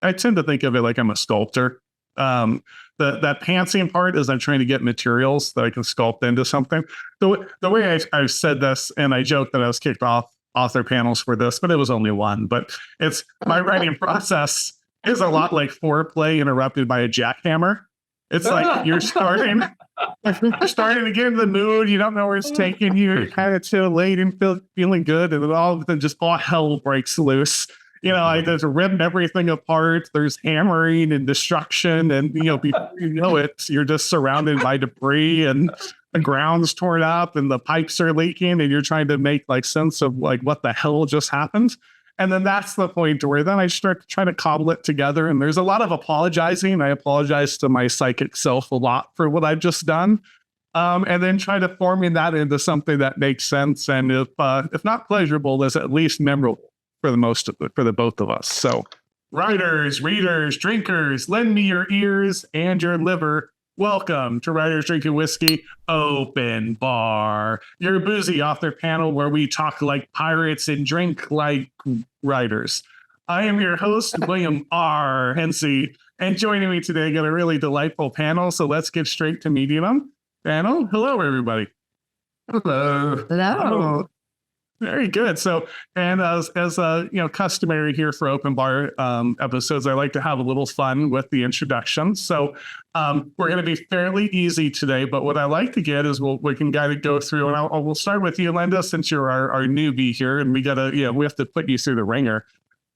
I tend to think of it like I'm a sculptor. That pantsing part is I'm trying to get materials that I can sculpt into something. The way I've said this, and I joked that I was kicked off author panels for this, but it was only one. But it's my writing process is a lot like foreplay interrupted by a jackhammer. It's like you're starting to get in the mood. You don't know where it's taking you. You're kind of too late and feeling good, and then all of a sudden, just all hell breaks loose. I just rip everything apart. There's hammering and destruction, and before you know it, you're just surrounded by debris, and the ground's torn up, and the pipes are leaking, and you're trying to make sense of what the hell just happened. And then that's the point where then I start trying to cobble it together. And there's a lot of apologizing. I apologize to my psychic self a lot for what I've just done. And then try to forming that into something that makes sense. And if not pleasurable, is at least memorable for the both of us. So writers, readers, drinkers, lend me your ears and your liver. Welcome to Writers Drinking Whiskey Open Bar, your boozy author panel where we talk like pirates and drink like writers. I am your host, William R. Hincy, and joining me today, got a really delightful panel, so let's get straight to meeting them. Panel, hello, everybody. Hello. Hello. Very good. So, and as customary here for open bar episodes, I like to have a little fun with the introduction. So, we're going to be fairly easy today. But what I like to get is we can kind of go through, and we'll start with you, Linda, since you're our newbie here, and we have to put you through the ringer.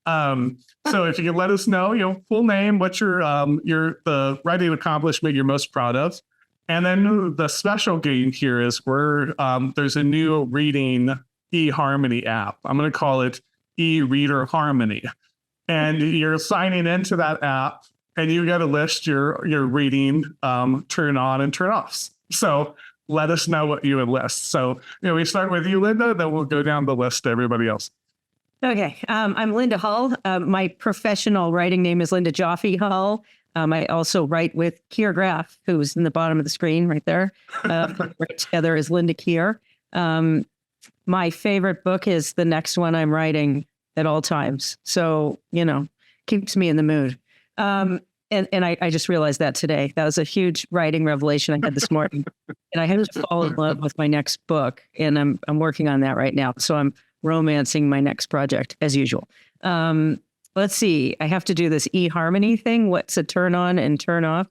So, if you can let us know, full name, what's your the writing accomplishment you're most proud of. And then the special game here is there's a new reading eHarmony app. I'm going to call it eReader Harmony. And you're signing into that app, and you got to list your reading turn on and turn offs. So let us know what you would list. So we start with you, Linda, then we'll go down the list to everybody else. Okay. I'm Linda Hull. My professional writing name is Linda Joffrey Hull. I also write with Keir Graff, who's in the bottom of the screen right there. Right together is Linda Keir. My favorite book is the next one I'm writing at all times. So, keeps me in the mood. And I just realized that today. That was a huge writing revelation I had this morning. And I had to fall in love with my next book. And I'm working on that right now. So I'm romancing my next project as usual. Let's see. I have to do this eHarmony thing. What's a turn on and turn off?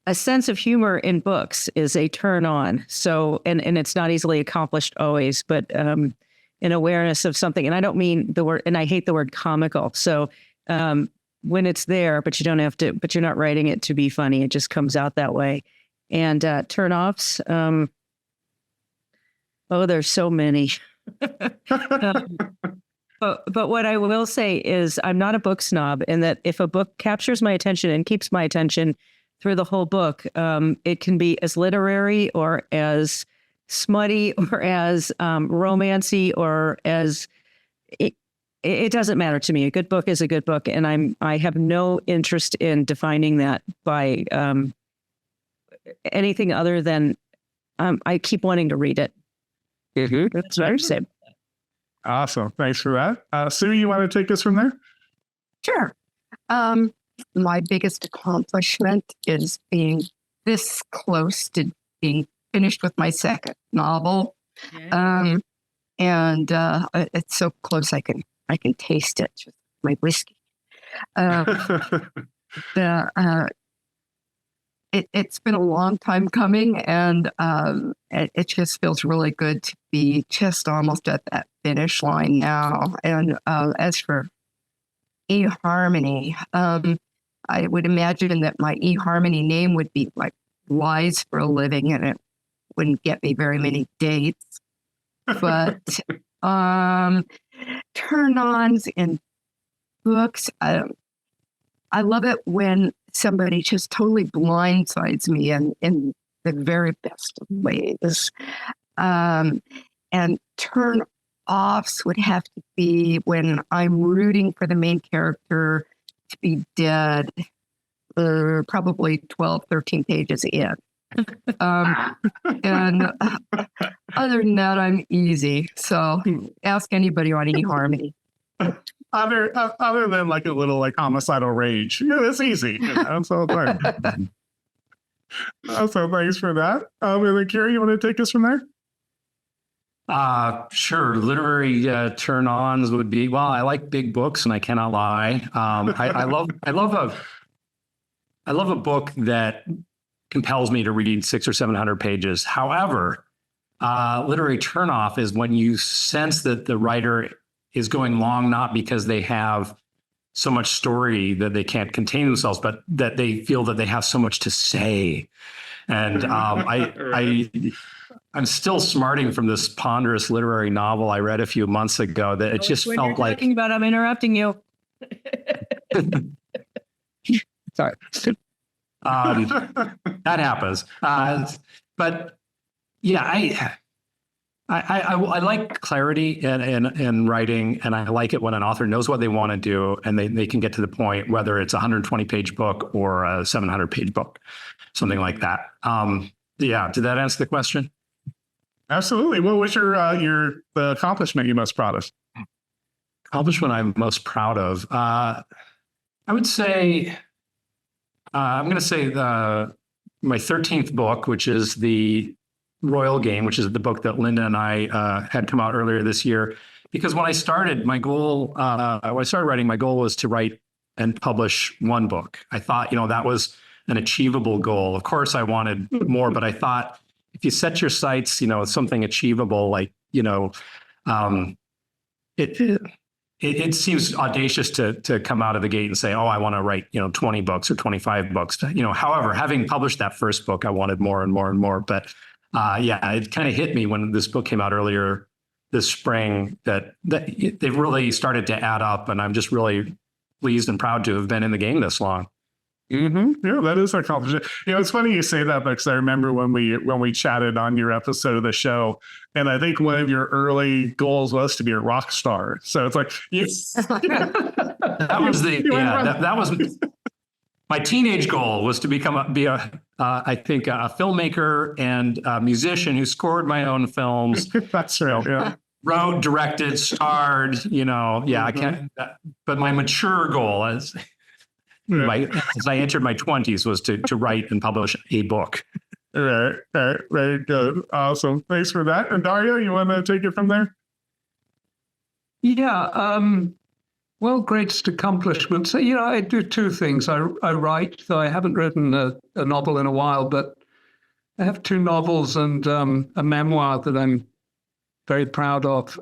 A sense of humor in books is a turn on. So, and it's not easily accomplished always, but an awareness of something. And I don't mean the word, and I hate the word comical. So when it's there, but you're not writing it to be funny. It just comes out that way. And turn offs. There's so many. But what I will say is I'm not a book snob, in that if a book captures my attention and keeps my attention through the whole book, it can be as literary or as smutty or as romancy or as it doesn't matter to me. A good book is a good book, and I have no interest in defining that by anything other than I keep wanting to read it. Mm-hmm. That's what I say. Awesome. Thanks for that. Sue, you want to take us from there? Sure. My biggest accomplishment is being this close to being finished with my second novel. Yeah. And it's so close I can taste it with my whiskey. It's been a long time coming, and it just feels really good to be just almost at that finish line now. And as for eHarmony, I would imagine that my eHarmony name would be like Lies for a Living, and it wouldn't get me very many dates. But turn-ons in books, I love it when somebody just totally blindsides me in the very best of ways. And turn-offs would have to be when I'm rooting for the main character to be dead, probably 12, 13 pages in. And other than that, I'm easy. So ask anybody on eHarmony. other than like a little like homicidal rage. Yeah, it's easy. So thanks. So thanks for that. And then Carrie, you want to take us from there? Sure. Literary turn-ons would be, well, I like big books, and I cannot lie. I love a book that compels me to read 600 or 700 pages. However, literary turnoff is when you sense that the writer is going long, not because they have so much story that they can't contain themselves, but that they feel that they have so much to say. And I'm still smarting from this ponderous literary novel I read a few months ago that it just felt like. Talking about, I'm interrupting you. Sorry. That happens. But yeah, I like clarity in writing, and I like it when an author knows what they want to do and they can get to the point, whether it's a 120-page book or a 700-page book, something like that. Yeah, did that answer the question? Absolutely. What was the accomplishment you're most proud of? Accomplishment I'm most proud of. I would say, I'm going to say my 13th book, which is the Royal Game, which is the book that Linda and I had come out earlier this year. Because when I started, my goal, when I started writing, my goal was to write and publish one book. I thought, that was an achievable goal. Of course, I wanted more, but I thought if you set your sights, something achievable, like, it seems audacious to come out of the gate and say, oh, I want to write, 20 books or 25 books. However, having published that first book, I wanted more and more and more. But yeah, it kind of hit me when this book came out earlier this spring that they've really started to add up. And I'm just really pleased and proud to have been in the game this long. Mm-hmm. Yeah, that is an accomplishment. It's funny you say that because I remember when we chatted on your episode of the show, and I think one of your early goals was to be a rock star. So it's like that was my teenage goal was to be a filmmaker and a musician who scored my own films. That's real. Yeah. Wrote, directed, starred. I can't. But my mature goal as I entered my 20s was to write and publish a book. Right. Very good. Awesome. Thanks for that. And Dario, you want to take it from there? Yeah. Well, greatest accomplishment. So, I do two things. I write, though I haven't written a novel in a while, but I have two novels and a memoir that I'm very proud of.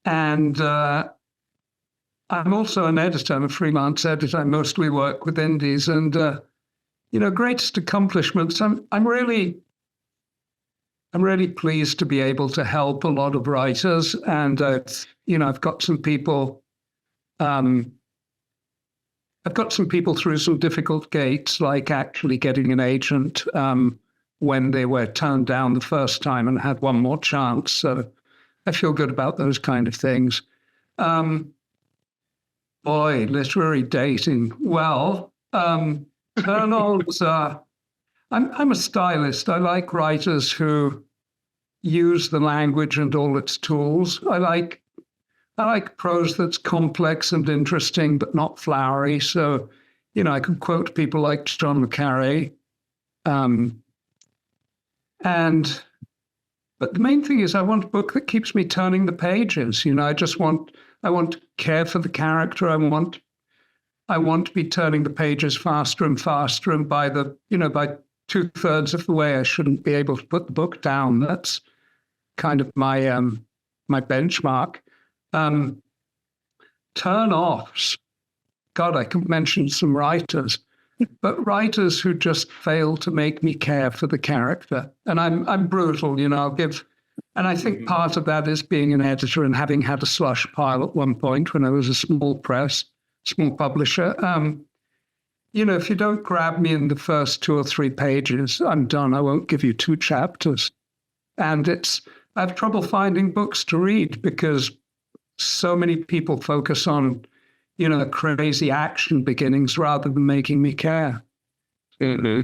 And I'm also an editor. I'm a freelance editor. I mostly work with indies. And, greatest accomplishments. I'm really pleased to be able to help a lot of writers. And, I've got some people through some difficult gates, like actually getting an agent when they were turned down the first time and had one more chance. So I feel good about those kind of things. Boy, literary dating. Well, turn-ons. I'm a stylist. I like writers who use the language and all its tools. I like prose that's complex and interesting, but not flowery. So, I can quote people like John le Carré. But the main thing is I want a book that keeps me turning the pages. I want to care for the character. I want to be turning the pages faster and faster. And by 2/3 of the way, I shouldn't be able to put the book down. That's kind of my my benchmark. Turn-offs. God, I could mention some writers, but writers who just fail to make me care for the character. And I'm brutal, I'll give. And I think part of that is being an editor and having had a slush pile at one point when I was a small publisher. If you don't grab me in the first 2 or 3 pages, I'm done. I won't give you 2 chapters. And I have trouble finding books to read because so many people focus on, crazy action beginnings rather than making me care. Mm-hmm.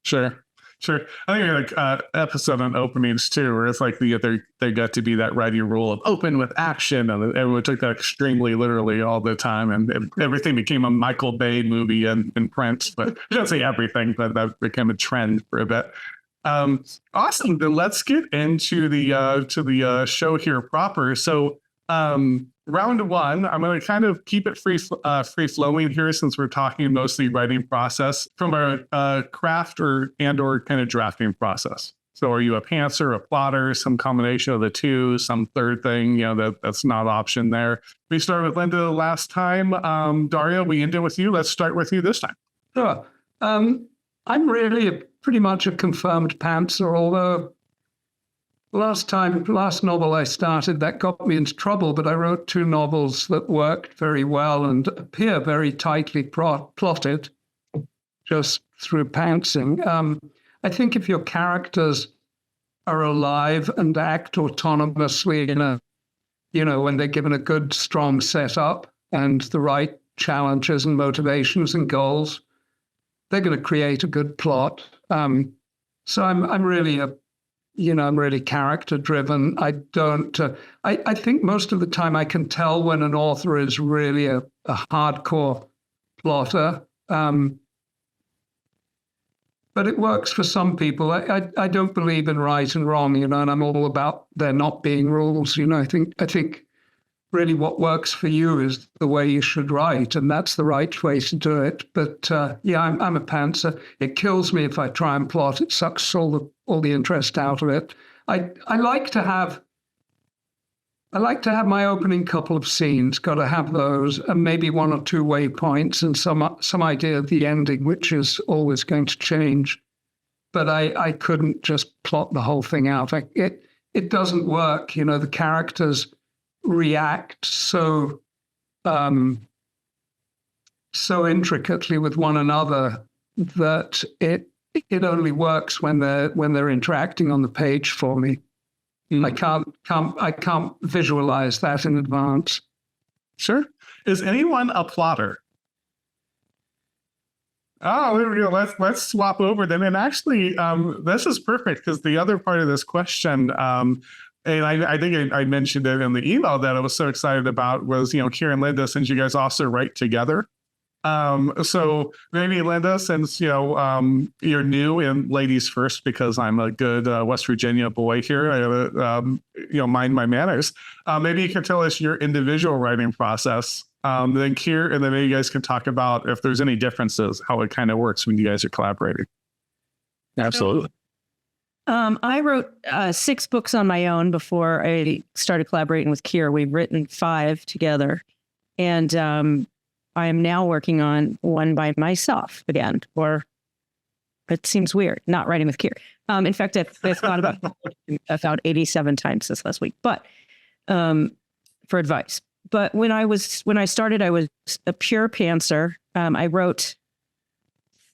Sure. Sure. I think like episode on openings too, where it's like they got to be that writing rule of open with action, and everyone took that extremely literally all the time, and everything became a Michael Bay movie in print. But I don't say everything, but that became a trend for a bit. Awesome. Then let's get into the show here proper. So round one, I'm going to kind of keep it free flowing here, since we're talking mostly writing process from a craft or kind of drafting process. So are you a pantser, a plotter, some combination of the two, some third thing, that's not option there. We started with Linda last time. Dario, we ended with you. Let's start with you this time. Sure. I'm really pretty much a confirmed pantser, although last novel I started, that got me into trouble, but I wrote 2 novels that worked very well and appear very tightly plotted just through pantsing. I think if your characters are alive and act autonomously when they're given a good, strong setup and the right challenges and motivations and goals, they're going to create a good plot. So I'm really I'm really character driven. I don't, I think most of the time I can tell when an author is really a hardcore plotter. But it works for some people. I don't believe in right and wrong, and I'm all about there not being rules. I think really what works for you is the way you should write, and that's the right way to do it. But I'm a pantser. It kills me if I try and plot. It sucks all the interest out of it. I like to have my opening couple of scenes. Got to have those, and maybe 1 or 2 waypoints, and some idea of the ending, which is always going to change. But I couldn't just plot the whole thing out. It doesn't work. The characters react so intricately with one another that it only works when they're interacting on the page for me. I can't visualize that in advance. Sure. Is anyone a plotter? Oh, there we go. Let's swap over then. And actually, this is perfect, because the other part of this question, and I think I mentioned it in the email that I was so excited about, was, Keir and Linda, since you guys also write together. So maybe Linda, since, you're new, and ladies first, because I'm a good West Virginia boy here, I gotta, mind my manners. Maybe you can tell us your individual writing process. Then Keir, and then maybe you guys can talk about if there's any differences, how it kind of works when you guys are collaborating. Absolutely. I wrote 6 books on my own before I started collaborating with Keir. We've written 5 together, and I am now working on one by myself again. Or it seems weird not writing with Keir. In fact, I've thought about 87 times this last week, but for advice. But when I started, I was a pure pantser. I wrote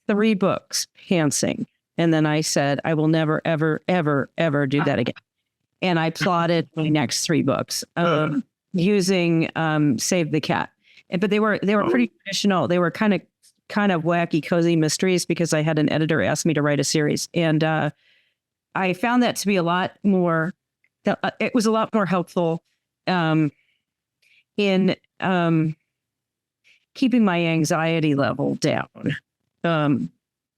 3 books pantsing. And then I said, I will never, ever, ever, ever do that again. And I plotted my next 3 books using Save the Cat. But they were pretty traditional. They were kind of wacky, cozy mysteries, because I had an editor ask me to write a series. And I found that to be a lot more, it was a lot more helpful in keeping my anxiety level down.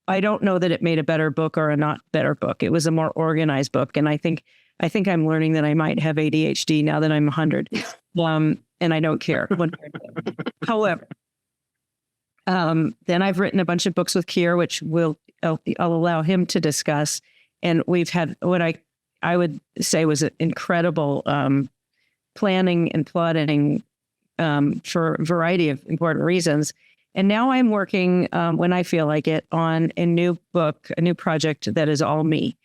I don't know that it made a better book or a not better book. It was a more organized book. And I think I'm learning that I might have ADHD now that I'm 100. And I don't care. However, then I've written a bunch of books with Keir, which I'll allow him to discuss. And we've had what I would say was an incredible planning and plotting for a variety of important reasons. And now I'm working, when I feel like it, on a new book, a new project that is all me.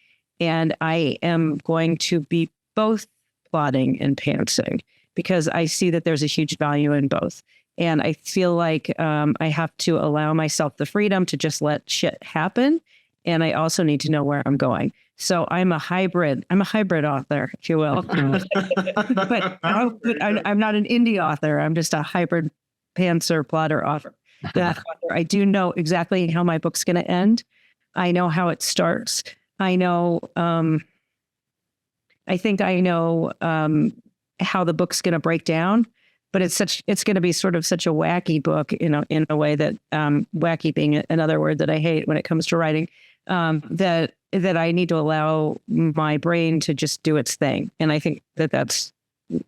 And I am going to be both plotting and pantsing, because I see that there's a huge value in both. And I feel like I have to allow myself the freedom to just let shit happen. And I also need to know where I'm going. So I'm a hybrid author, if you will. but I'm not an indie author. I'm just a hybrid pantser plotter author. I do know exactly how my book's going to end. I know how it starts. I know, I think I know how the book's going to break down, but it's going to be sort of such a wacky book, in a way that, wacky being another word that I hate when it comes to writing, that I need to allow my brain to just do its thing. And I think that that's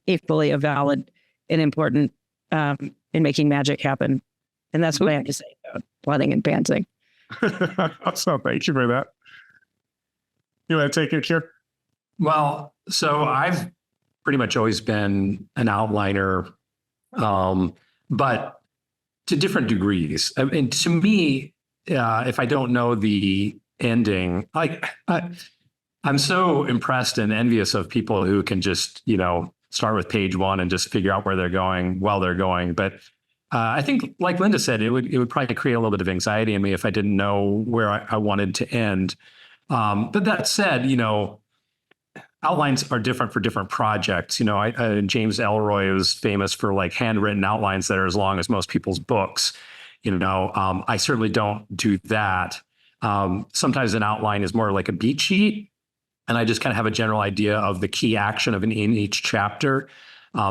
equally a valid and important, in making magic happen. And that's what I have to say about plotting and pantsing. So thank you for that. You want to take it here? Well, so I've pretty much always been an outliner, but to different degrees. I mean, to me, if I don't know the ending, I'm so impressed and envious of people who can just, start with page one and just figure out where they're going while they're going. But I think, like Linda said, it would probably create a little bit of anxiety in me if I didn't know where I wanted to end. But that said, outlines are different for different projects. James Ellroy was famous for like handwritten outlines that are as long as most people's books. I certainly don't do that. Sometimes an outline is more like a beat sheet, and I just kind of have a general idea of the key action in each chapter.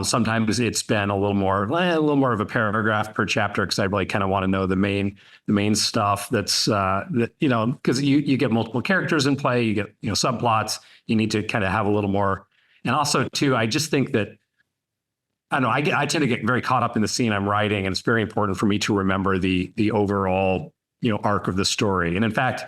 Sometimes it's been a little more of a paragraph per chapter, because I really kind of want to know the main stuff. That's because you get multiple characters in play, you get subplots. You need to kind of have a little more, and also too, I just think that I don't know. I tend to get very caught up in the scene I'm writing, and it's very important for me to remember the overall arc of the story. And in fact,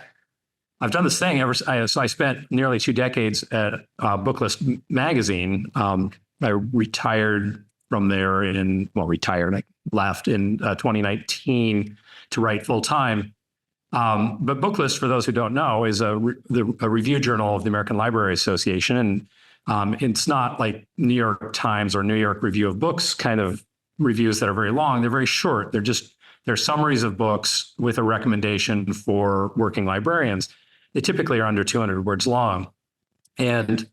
I've done this thing so I spent nearly 2 decades at Booklist magazine. I retired from there I left in 2019 to write full time. But Booklist, for those who don't know, is a review journal of the American Library Association. And it's not like New York Times or New York Review of Books kind of reviews that are very long. They're very short. They're summaries of books with a recommendation for working librarians. They typically are under 200 words long. And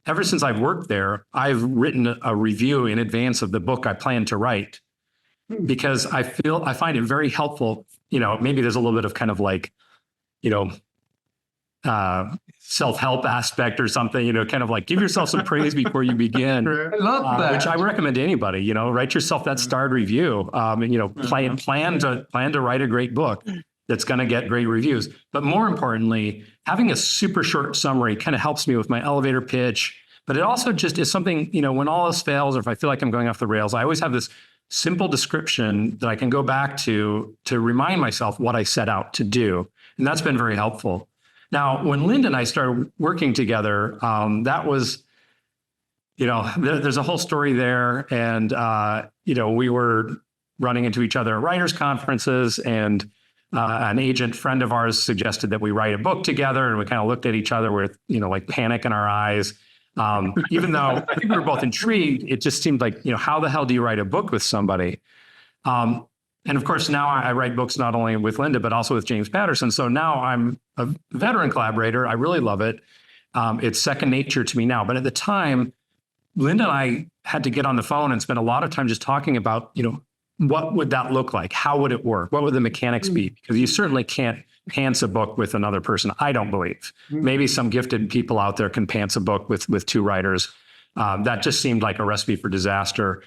ever since I've worked there, I've written a review in advance of the book I plan to write, because I find it very helpful. Maybe there's a little bit of kind of like, self-help aspect or something, kind of like give yourself some praise before you begin. I love that. Which I recommend to anybody, write yourself that starred review, plan to write a great book that's going to get great reviews. But more importantly, having a super short summary kind of helps me with my elevator pitch. But it also just is something, when all else fails, or if I feel like I'm going off the rails, I always have this simple description that I can go back to remind myself what I set out to do. And that's been very helpful. Now, when Linda and I started working together, that was, there's a whole story there. And, we were running into each other at writers' conferences, and an agent friend of ours suggested that we write a book together, and we kind of looked at each other with, like panic in our eyes. Even though I think we were both intrigued, it just seemed like, how the hell do you write a book with somebody? And of course, now I write books not only with Linda, but also with James Patterson. So now I'm a veteran collaborator. I really love it. It's second nature to me now. But at the time, Linda and I had to get on the phone and spend a lot of time just talking about, what would that look like? How would it work? What would the mechanics be? Because you certainly can't pants a book with another person, I don't believe. Maybe some gifted people out there can pants a book with 2 writers. That just seemed like a recipe for disaster.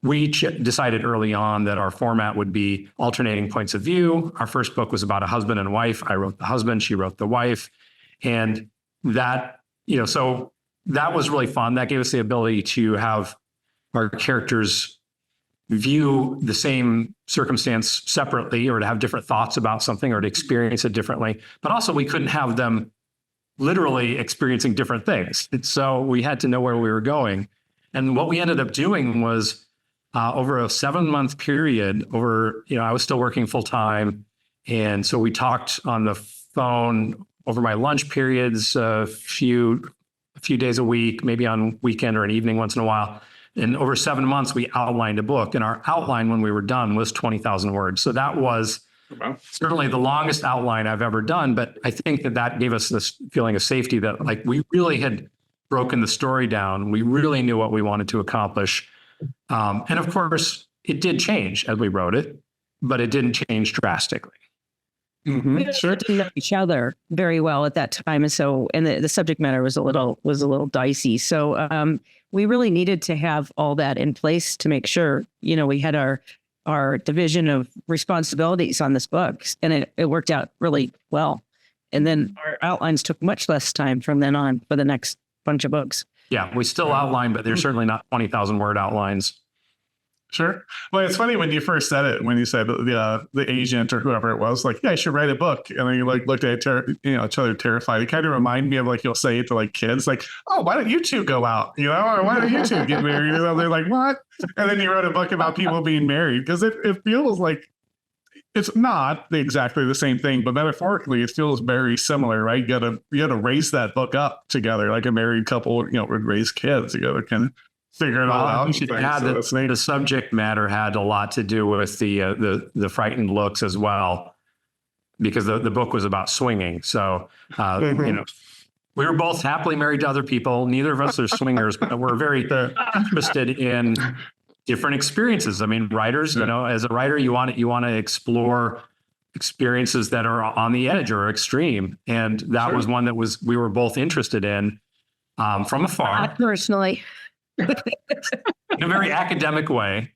We decided early on that our format would be alternating points of view. Our first book was about a husband and wife. I wrote the husband, she wrote the wife. And that, so that was really fun. That gave us the ability to have our characters view the same circumstance separately, or to have different thoughts about something, or to experience it differently. But also we couldn't have them literally experiencing different things. So we had to know where we were going. And what we ended up doing was over a 7-month period, I was still working full time. And so we talked on the phone over my lunch periods, a few days a week, maybe on weekend or an evening once in a while. And over 7 months, we outlined a book. And our outline when we were done was 20,000 words. So that was certainly the longest outline I've ever done. But I think that gave us this feeling of safety that like we really had broken the story down. We really knew what we wanted to accomplish. And of course, it did change as we wrote it, but it didn't change drastically. We also didn't know each other very well at that time, and so the subject matter was a little dicey. So we really needed to have all that in place to make sure we had our division of responsibilities on this book, and it worked out really well. And then our outlines took much less time from then on for the next bunch of books. Yeah, we still outline, but they're certainly not 20,000 word outlines. Sure. Well, it's funny when you first said it, when you said the agent or whoever it was, like, yeah, I should write a book. And then you looked at each other terrified. It kind of reminded me of you'll say it to kids, oh, why don't you two go out? Or why don't you two get married? They're like, what? And then you wrote a book about people being married, because it feels like it's not exactly the same thing, but metaphorically it feels very similar, right? You got to raise that book up together, like a married couple, would raise kids. You got to kind of figure it all out. The subject matter had a lot to do with the frightened looks as well, because the book was about swinging. So, we were both happily married to other people. Neither of us are swingers, but we're very interested in different experiences. I mean, writers, as a writer, you want to explore experiences that are on the edge or extreme. And that was one that we were both interested in from afar. Not personally. In a very academic way.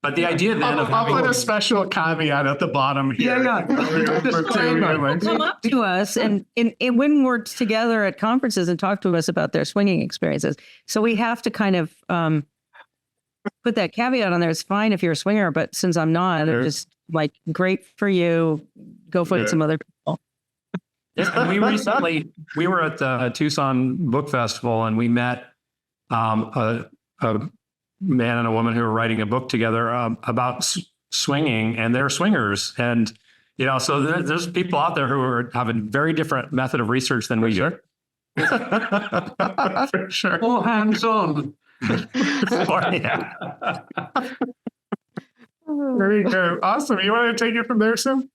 But the idea then of I'll put a special caveat at the bottom here. Come up to us and when we're together at conferences and talk to us about their swinging experiences. So we have to kind of put that caveat on there. It's fine if you're a swinger, but since I'm not, I'm just great for you. Go find some other people. And we were at the Tucson Book Festival, and we met a man and a woman who were writing a book together about swinging, and they're swingers. And, so there's people out there who have a very different method of research than we do. For sure. All hands on. Yeah. Very good. Awesome. You want to take it from there, Sim?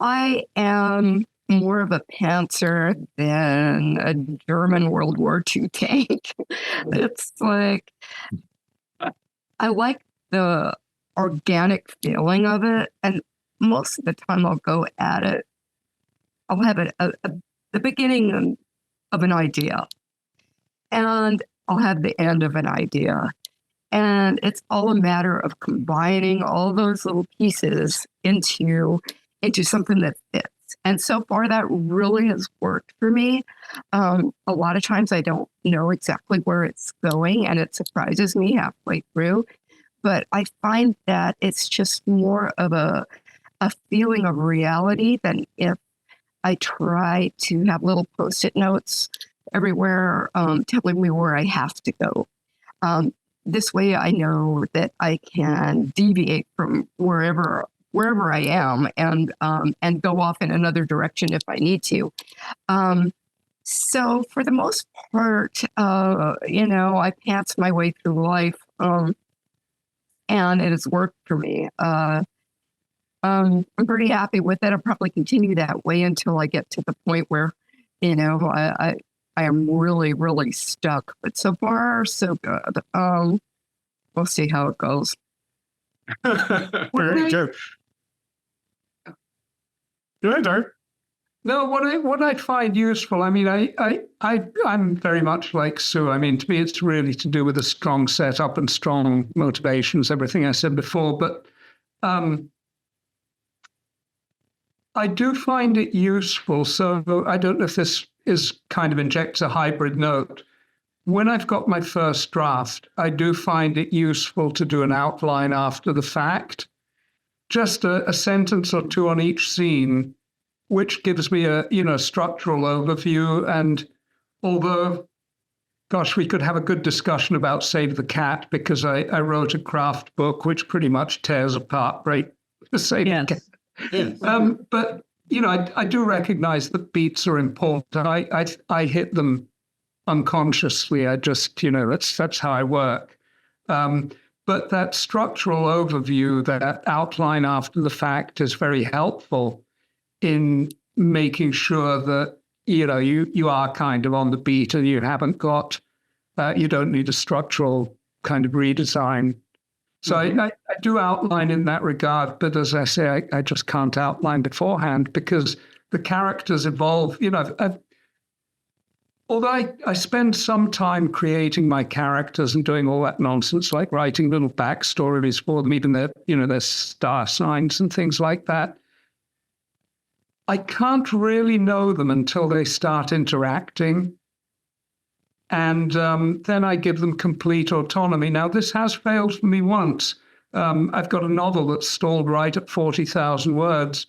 I am more of a pantser than a German World War II tank. It's like, I like the organic feeling of it. And most of the time I'll go at it. I'll have the beginning of an idea, and I'll have the end of an idea. And it's all a matter of combining all those little pieces into something that fits. And so far, that really has worked for me. A lot of times I don't know exactly where it's going, and it surprises me halfway through. But I find that it's just more of a feeling of reality than if I try to have little Post-it notes everywhere telling me where I have to go. This way I know that I can deviate from wherever I am and go off in another direction if I need to. So for the most part, I pants my way through life, and it has worked for me. I'm pretty happy with it. I'll probably continue that way until I get to the point where, I am really, really stuck. But so far, so good. We'll see how it goes. Very good. Go ahead, Dart. No, what I find useful, I mean, I'm very much like Sue. I mean, to me, it's really to do with a strong setup and strong motivations, everything I said before. But I do find it useful. So I don't know if this kind of injects a hybrid note. When I've got my first draft, I do find it useful to do an outline after the fact. Just a sentence or two on each scene, which gives me a structural overview. And although, gosh, we could have a good discussion about Save the Cat, because I wrote a craft book which pretty much tears apart Save the Cat. Yes. But I do recognize that beats are important. I hit them unconsciously. I just that's how I work. But that structural overview, that outline after the fact, is very helpful in making sure that, you are kind of on the beat and you haven't got, you don't need a structural kind of redesign. So I do outline in that regard, but as I say, I just can't outline beforehand because the characters evolve. Although I spend some time creating my characters and doing all that nonsense, like writing little backstories for them, even their star signs and things like that, I can't really know them until they start interacting. And then I give them complete autonomy. Now, this has failed for me once. I've got a novel that's stalled right at 40,000 words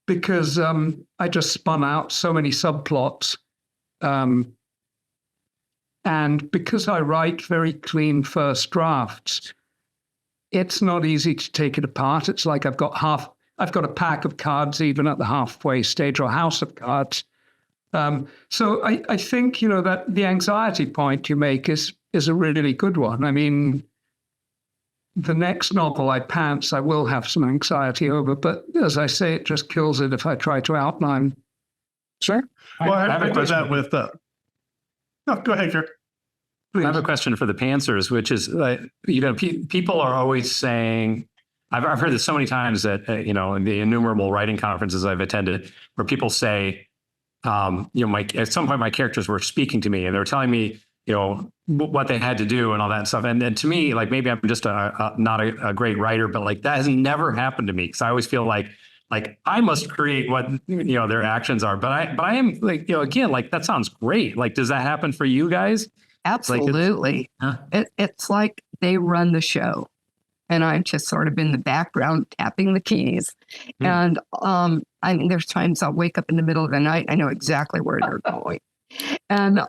because I just spun out so many subplots. And because I write very clean first drafts, it's not easy to take it apart. It's like I've got a pack of cards even at the halfway stage, or a house of cards. So I think, that the anxiety point you make is a really good one. I mean, the next novel I will have some anxiety over, but as I say, it just kills it if I try to outline. Sure. Well, I have that with no, go ahead, Kirk. I have a question for the pantsers, which is, people are always saying, I've heard this so many times that, in the innumerable writing conferences I've attended, where people say, at some point my characters were speaking to me and they were telling me, what they had to do and all that stuff. And to me, like, maybe I'm just not a great writer, but like that has never happened to me. Cause I always feel like I must create what, their actions are. But I am like, again, like that sounds great. Like, does that happen for you guys? Absolutely. It's like they run the show and I'm just sort of in the background tapping the keys. And I mean, there's times I'll wake up in the middle of the night. I know exactly where they're going. And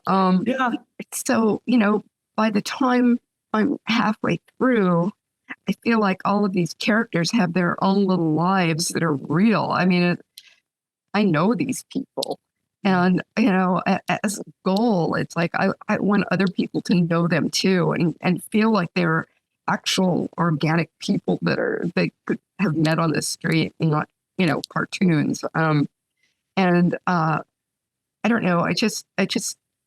so, by the time I'm halfway through, I feel like all of these characters have their own little lives that are real. I mean, I know these people. And, as a goal, it's like I want other people to know them too and feel like they're actual organic people that they could have met on the street and not, cartoons. And I don't know. I just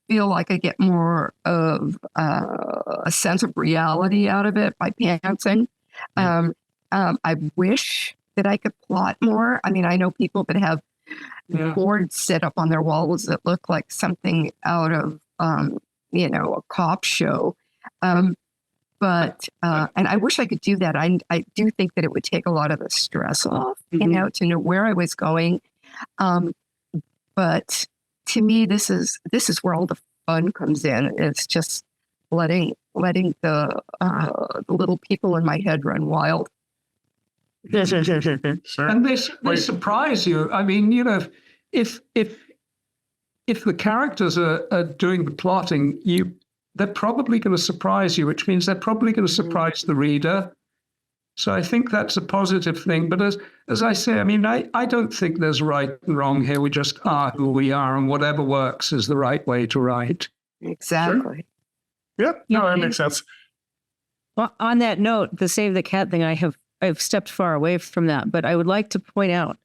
feel like I get more of a sense of reality out of it by pantsing. I wish that I could plot more. I mean, I know people that have boards set up on their walls that look like something out of, a cop show. But and I wish I could do that. I do think that it would take a lot of the stress off, to know where I was going. But to me, this is where all the fun comes in. It's just letting the little people in my head run wild. Sure. And they surprise you. I mean, if the characters are doing the plotting, they're probably going to surprise you, which means they're probably going to surprise the reader. So I think that's a positive thing. But as I say, I mean, I don't think there's right and wrong here. We just are who we are, and whatever works is the right way to write. Exactly. Sure. Yep. No, that makes sense. Well, on that note, the Save the Cat thing, I've stepped far away from that, but I would like to point out,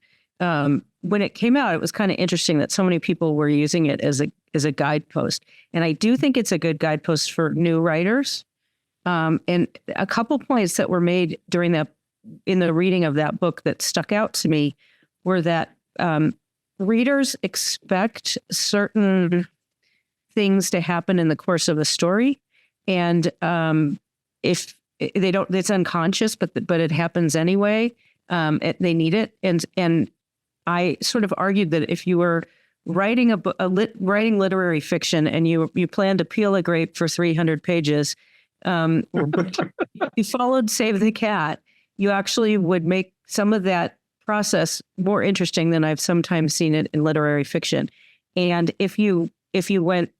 when it came out, it was kind of interesting that so many people were using it as a guidepost. And I do think it's a good guidepost for new writers. And a couple points that were made in the reading of that book that stuck out to me were that readers expect certain things to happen in the course of a story. And if they don't, it's unconscious, but it happens anyway. They need it. And I sort of argued that if you were writing writing literary fiction and you plan to peel a grape for 300 pages, you followed Save the Cat, you actually would make some of that process more interesting than I've sometimes seen it in literary fiction. And if you went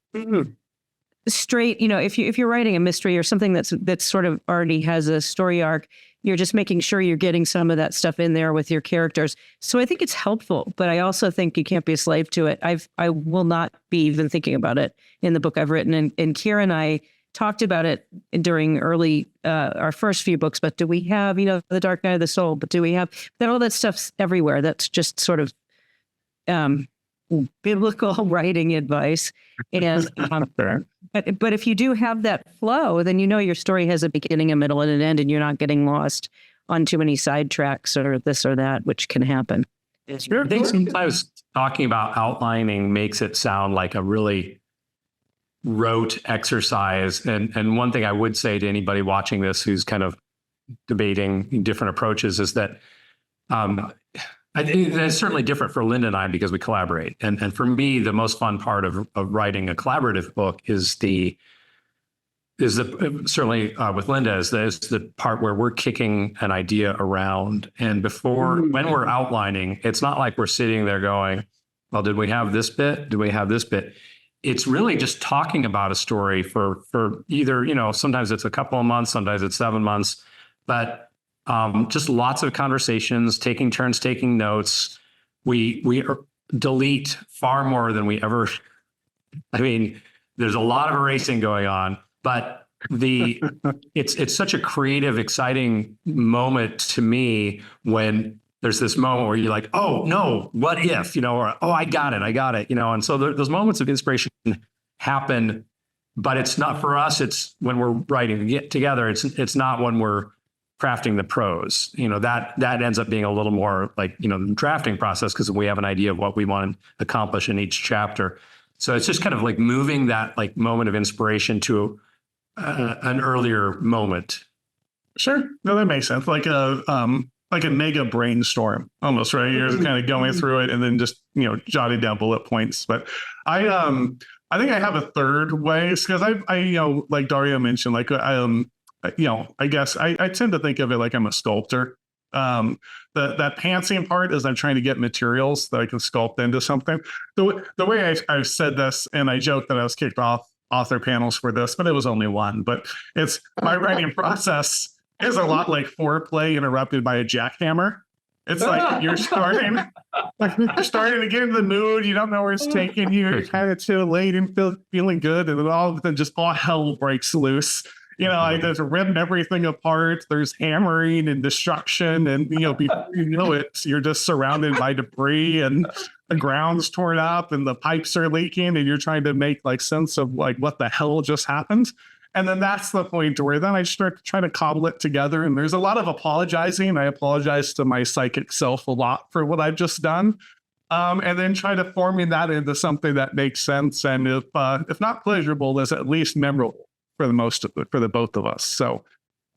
straight, if you're writing a mystery or something that's sort of already has a story arc, you're just making sure you're getting some of that stuff in there with your characters. So I think it's helpful, but I also think you can't be a slave to it. I will not be even thinking about it in the book I've written. And Keir and I talked about it during our first few books, but do we have, The Dark Night of the Soul, but do we have that? All that stuff's everywhere. That's just sort of, biblical writing advice. And but if you do have that flow, then you know your story has a beginning, a middle, and an end, and you're not getting lost on too many sidetracks or this or that, which can happen. I think sometimes talking about outlining makes it sound like a really rote exercise. And one thing I would say to anybody watching this who's kind of debating different approaches is that I think it's certainly different for Linda and I because we collaborate. And for me, the most fun part of writing a collaborative book is certainly with Linda is the part where we're kicking an idea around. And when we're outlining, it's not like we're sitting there going, well, did we have this bit? Do we have this bit? It's really just talking about a story for either, sometimes it's a couple of months, sometimes it's 7 months, but just lots of conversations, taking turns, taking notes. We delete far more than we ever. I mean, there's a lot of erasing going on, but it's such a creative, exciting moment to me when there's this moment where you're like, oh no, what if, or oh, I got it, and so those moments of inspiration happen, but it's not for us. It's when we're writing it together. It's not when we're crafting the prose, that ends up being a little more like, the drafting process, because we have an idea of what we want to accomplish in each chapter. So it's just kind of like moving that like moment of inspiration to an earlier moment. Sure. No, that makes sense. Like a mega brainstorm almost, right? You're kind of going through it and then just, jotting down bullet points. But I think I have a third way because I like Dario mentioned, like, I guess I tend to think of it like I'm a sculptor. That pantsing part is I'm trying to get materials that I can sculpt into something. The way I've said this, and I joked that I was kicked off author panels for this, but it was only one. But it's my writing process is a lot like foreplay interrupted by a jackhammer. It's like you're starting to get into the mood. You don't know where it's taking you. You're kind of too late and feeling good, and then all of a sudden just all hell breaks loose. There's ripping everything apart. There's hammering and destruction. And, before you know it, you're just surrounded by debris and the ground's torn up and the pipes are leaking. And you're trying to make sense of what the hell just happened. And then that's the point where then I start trying to cobble it together. And there's a lot of apologizing. I apologize to my psychic self a lot for what I've just done. And then try to forming that into something that makes sense. And if not pleasurable, is at least memorable for the both of us. So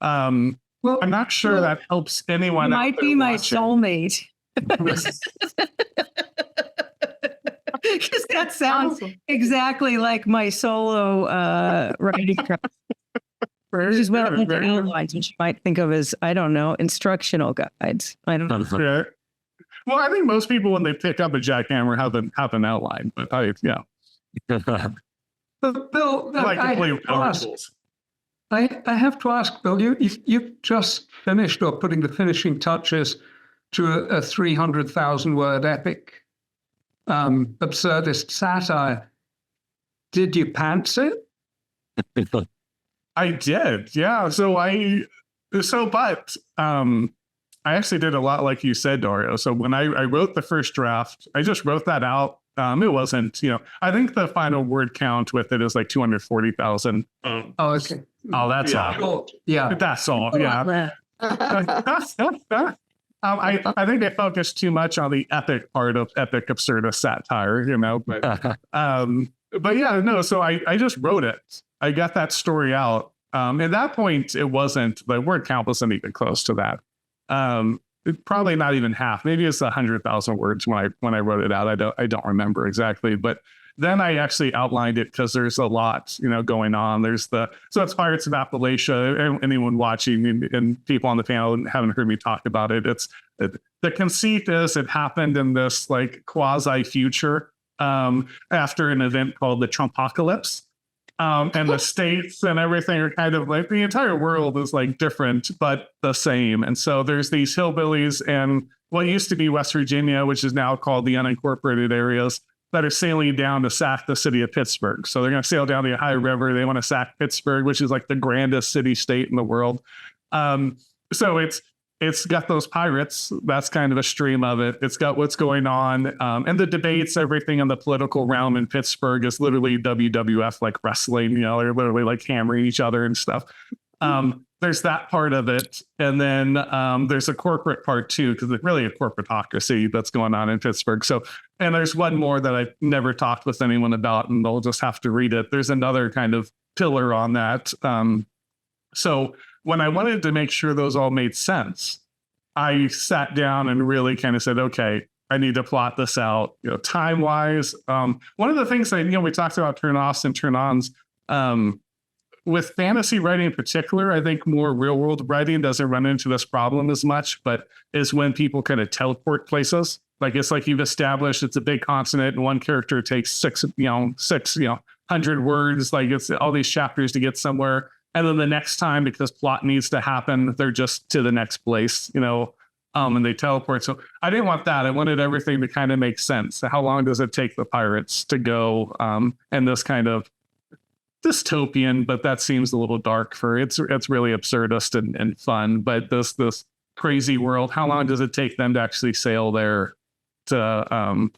I'm not sure that helps anyone. You might be my soulmate. Because that sounds exactly like my solo writing. Which is what outlines, which you might think of as, I don't know, instructional guides. I don't know. Yeah. Well, I think most people, when they pick up a jackhammer, have an outline. But But Bill, I have to ask, Bill, you've just finished or putting the finishing touches to a 300,000 word epic, absurdist satire. Did you pants it? I did, yeah. I actually did a lot like you said, Dario. So when I wrote the first draft, I just wrote that out. It wasn't, I think the final word count with it is like 240,000. Oh, okay. Oh, that's all. Cool. Yeah. That's all. Yeah. I think they focused too much on the epic part of epic absurdist satire, but yeah, no. So I just wrote it. I got that story out. At that point, it wasn't, the word count wasn't even close to that. Probably not even half. Maybe it's 100,000 words when I wrote it out. I don't remember exactly, but then I actually outlined it because there's a lot, going on. So it's Pirates of Appalachia. Anyone watching and people on the panel haven't heard me talk about it. The conceit is it happened in this quasi future after an event called the Trumpocalypse. And the states and everything are kind of the entire world is different, but the same. And so there's these hillbillies and what used to be West Virginia, which is now called the unincorporated areas, that are sailing down to sack the city of Pittsburgh. So they're going to sail down the Ohio River. They want to sack Pittsburgh, which is the grandest city state in the world. So it's got those pirates. That's kind of a stream of it. It's got what's going on. And the debates, everything in the political realm in Pittsburgh is literally WWF, like wrestling, they're literally like hammering each other and stuff. There's that part of it. And then there's a corporate part too, because it's really a corporatocracy that's going on in Pittsburgh. So, and there's one more that I've never talked with anyone about, and they'll just have to read it. There's another kind of pillar on that. So when I wanted to make sure those all made sense, I sat down and really kind of said, okay, I need to plot this out, time wise. One of the things that, we talked about turn-offs and turn-ons, with fantasy writing in particular, I think more real world writing doesn't run into this problem as much, but is when people kind of teleport places. Like it's like you've established it's a big continent and one character takes 600 words, like it's all these chapters to get somewhere. And then the next time, because plot needs to happen, they're just to the next place, and they teleport. So I didn't want that. I wanted everything to kind of make sense. So how long does it take the pirates to go? And this kind of dystopian, but that seems a little dark for it's really absurdist and fun. But this crazy world, how long does it take them to actually sail there to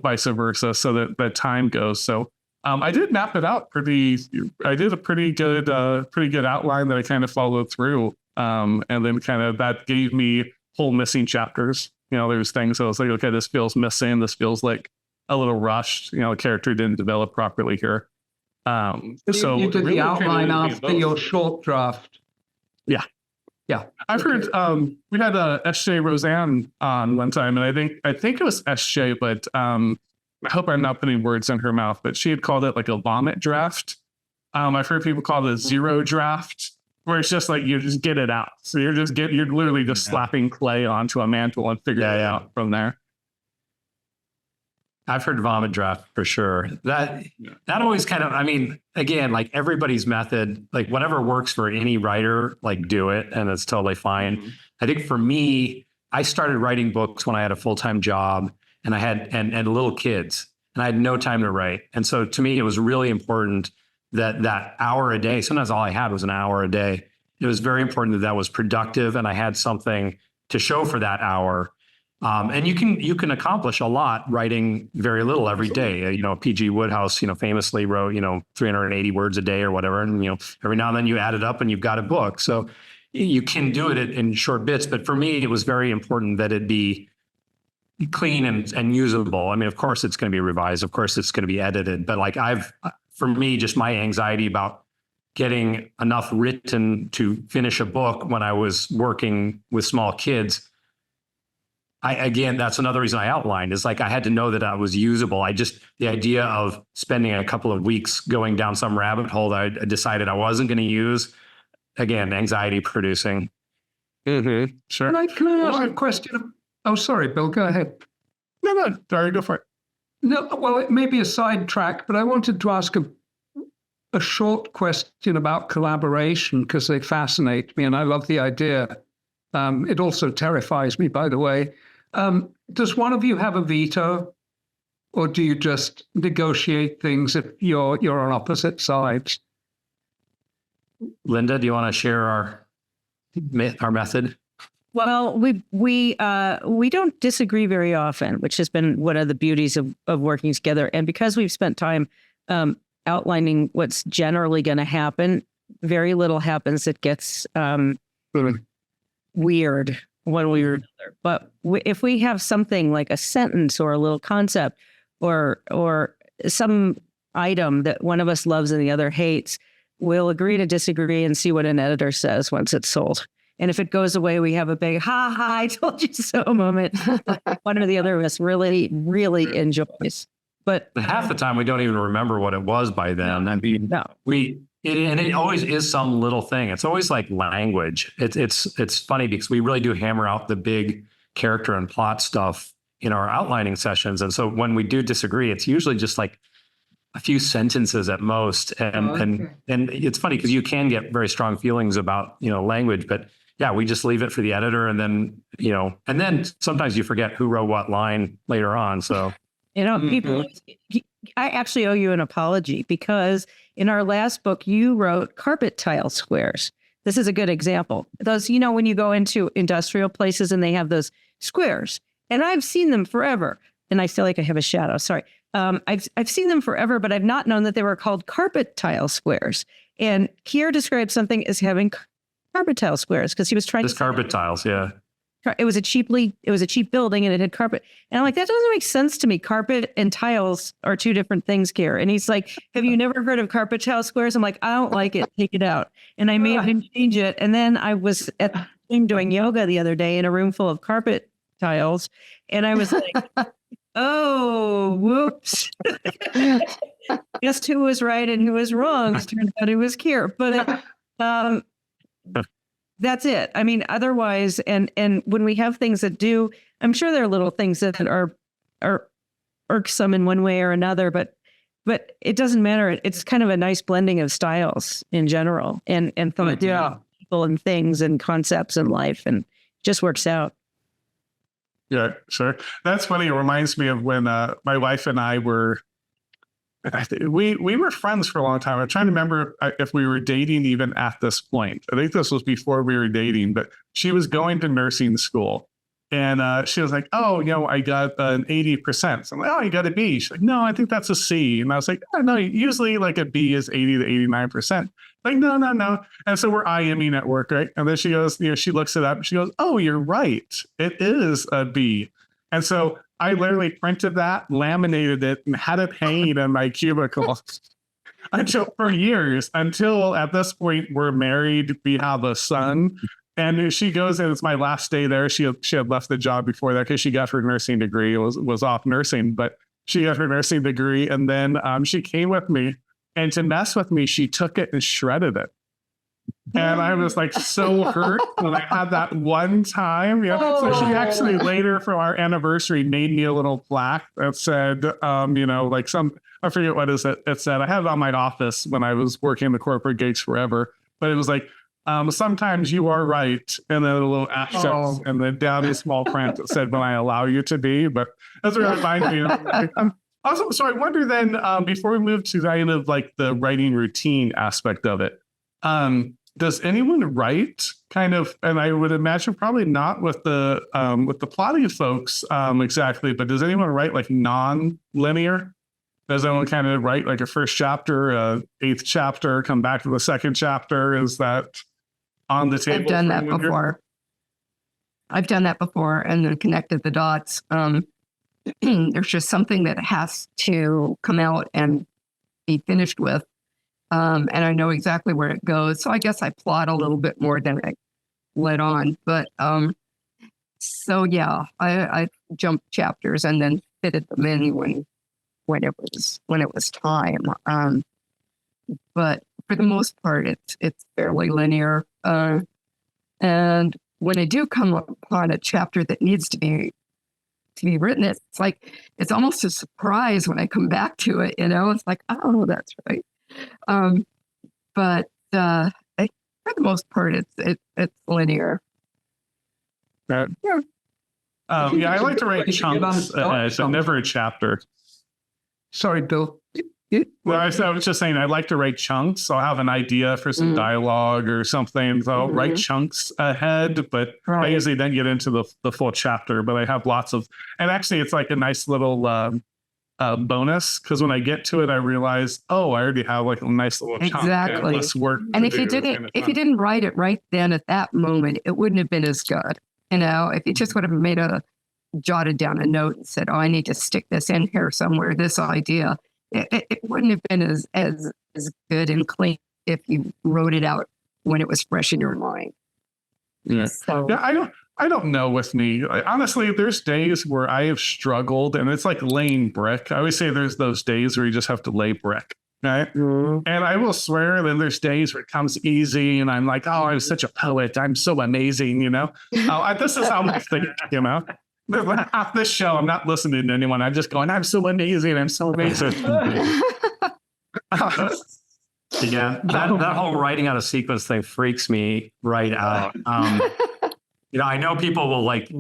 vice versa, so that time goes. So I did map it out I did a pretty good outline that I kind of followed through. And then kind of that gave me whole missing chapters. There's things I was like, okay, this feels missing. This feels like a little rushed. The character didn't develop properly here. So you did really the outline after your short draft. Yeah. I've heard we had SJ Roseanne on one time, and I think it was SJ, but I hope I'm not putting words in her mouth, but she had called it like a vomit draft. I've heard people call it a zero draft, where it's just like you just get it out. So you're literally just slapping clay onto a mantle and figuring it out from there. I've heard vomit draft for sure. That always kind of, again, like everybody's method, like whatever works for any writer, like do it, and it's totally fine. Mm-hmm. I think for me, I started writing books when I had a full-time job and I had and little kids, and I had no time to write. And so to me, it was really important that hour a day, sometimes all I had was an hour a day. It was very important that was productive and I had something to show for that hour. And you can accomplish a lot writing very little every day. P.G. Woodhouse, famously wrote, 380 words a day or whatever. And, every now and then you add it up and you've got a book. So you can do it in short bits. But for me, it was very important that it be clean and usable. Of course, it's going to be revised. Of course, it's going to be edited. But for me, just my anxiety about getting enough written to finish a book when I was working with small kids, again, that's another reason I outlined is like I had to know that I was usable. The idea of spending a couple of weeks going down some rabbit hole that I decided I wasn't going to use, again, anxiety producing. Mm-hmm. Sure. Can I ask a question? Oh, sorry, Bill, go ahead. No, Dario, go for it. No, well, it may be a sidetrack, but I wanted to ask a short question about collaboration because they fascinate me and I love the idea. It also terrifies me, by the way. Does one of you have a veto, or do you just negotiate things if you're on opposite sides? Linda, do you want to share our method? Well, we don't disagree very often, which has been one of the beauties of working together. And because we've spent time outlining what's generally going to happen, very little happens that gets weird one way or another. But if we have something like a sentence or a little concept or some item that one of us loves and the other hates, we'll agree to disagree and see what an editor says once it's sold. And if it goes away, we have a big, ha, I told you so moment. One or the other of us really, really enjoys. But half the time we don't even remember what it was by then. No. It always is some little thing. It's always like language. It's funny because we really do hammer out the big character and plot stuff in our outlining sessions. And so when we do disagree, it's usually just like a few sentences at most. And it's funny because you can get very strong feelings about, language, but yeah, we just leave it for the editor. And then, and then sometimes you forget who wrote what line later on. So, people, I actually owe you an apology because in our last book, you wrote carpet tile squares, this is a good example. Those, you know, when you go into industrial places and they have those squares, and I've seen them forever, and I feel like I have a shadow. Sorry. I've seen them forever, but I've not known that they were called carpet tile squares. And Keir described something as having carpet tile squares because he was trying Just carpet tiles, yeah. it was a cheap building and it had carpet. And I'm like, that doesn't make sense to me. Carpet and tiles are two different things, Keir. And he's like, have you never heard of carpet tile squares? I'm like, I don't like it. Take it out. And I made him change it. And then I was at the gym doing yoga the other day in a room full of carpet tiles. And I was like, oh, whoops. Guessed who was right and who was wrong. It turned out it was Keir. But that's it. I mean, otherwise, and when we have things that do, I'm sure there are little things that are irksome in one way or another, but it doesn't matter. It's kind of a nice blending of styles in general and people and things and concepts in life, and it just works out. Yeah, sure. That's funny. It reminds me of when my wife and I were, we were friends for a long time. I'm trying to remember if we were dating even at this point. I think this was before we were dating, but she was going to nursing school. And she was like, oh, you know, I got an 80%. So I'm like, oh, you got a B. She's like, no, I think that's a C. And I was like, oh, no, usually like a B is 80 to 89%. Like, no. And so we're IMing at work, right? And then she goes, you know, she looks it up. And she goes, oh, you're right. It is a B. And so I literally printed that, laminated it, and had it hanging in my cubicle for years, until at this point we're married. We have a son. And she goes, and it's my last day there. She had left the job before that because she got her nursing degree. It was off nursing, but she got her nursing degree. And then she came with me, and to mess with me, she took it and shredded it. And I was like so hurt when I had that one time. Yeah. So she actually later for our anniversary made me a little plaque that said, you know, like I forget what it said. I had it on my office when I was working the corporate gigs forever, but it was like, sometimes you are right, and then a little asterisk, and then down in small print that said, when I allow you to be. But that's what it reminds me of. Also, so I wonder then, before we move to kind of like the writing routine aspect of it, does anyone write kind of, and I would imagine probably not with the plotting folks exactly, but does anyone write like non-linear? Does anyone kind of write like a first chapter, eighth chapter, come back to the second chapter? Is that on the table? I've done that before. And then connected the dots. There's just something that has to come out and be finished with. And I know exactly where it goes. So I guess I plot a little bit more than I let on. But so yeah, I jumped chapters and then fitted them in when it was time. But for the most part, it's fairly linear. And when I do come upon a chapter that needs to be written, it's almost a surprise when I come back to it. You know, it's like, oh, that's right. But for the most part, it's linear. Yeah, I like to write chunks, so never a chapter. Sorry, Bill. Well, I was just saying, I like to write chunks. So I'll have an idea for some dialogue or something. So I'll write chunks ahead, but I usually then get into the full chapter. But I have lots of, and actually it's like a nice little bonus, because when I get to it, I realize, oh, I already have like a nice little chunk. Exactly. Less work. And if you didn't write it right then at that moment, it wouldn't have been as good. You know, if you just would have jotted down a note and said, oh, I need to stick this in here somewhere, this idea, it wouldn't have been as good and clean if you wrote it out when it was fresh in your mind. Yeah. So, yeah, I don't know with me. Honestly, there's days where I have struggled, and it's like laying brick. I always say there's those days where you just have to lay brick. Right. And I will swear, then there's days where it comes easy and I'm like, oh, I'm such a poet. I'm so amazing, you know? This is how I think, you know? Half this show, I'm not listening to anyone. I'm just going, I'm so amazing. I'm so amazing. Yeah, that whole writing out a sequence thing freaks me right out. You know, I know people will like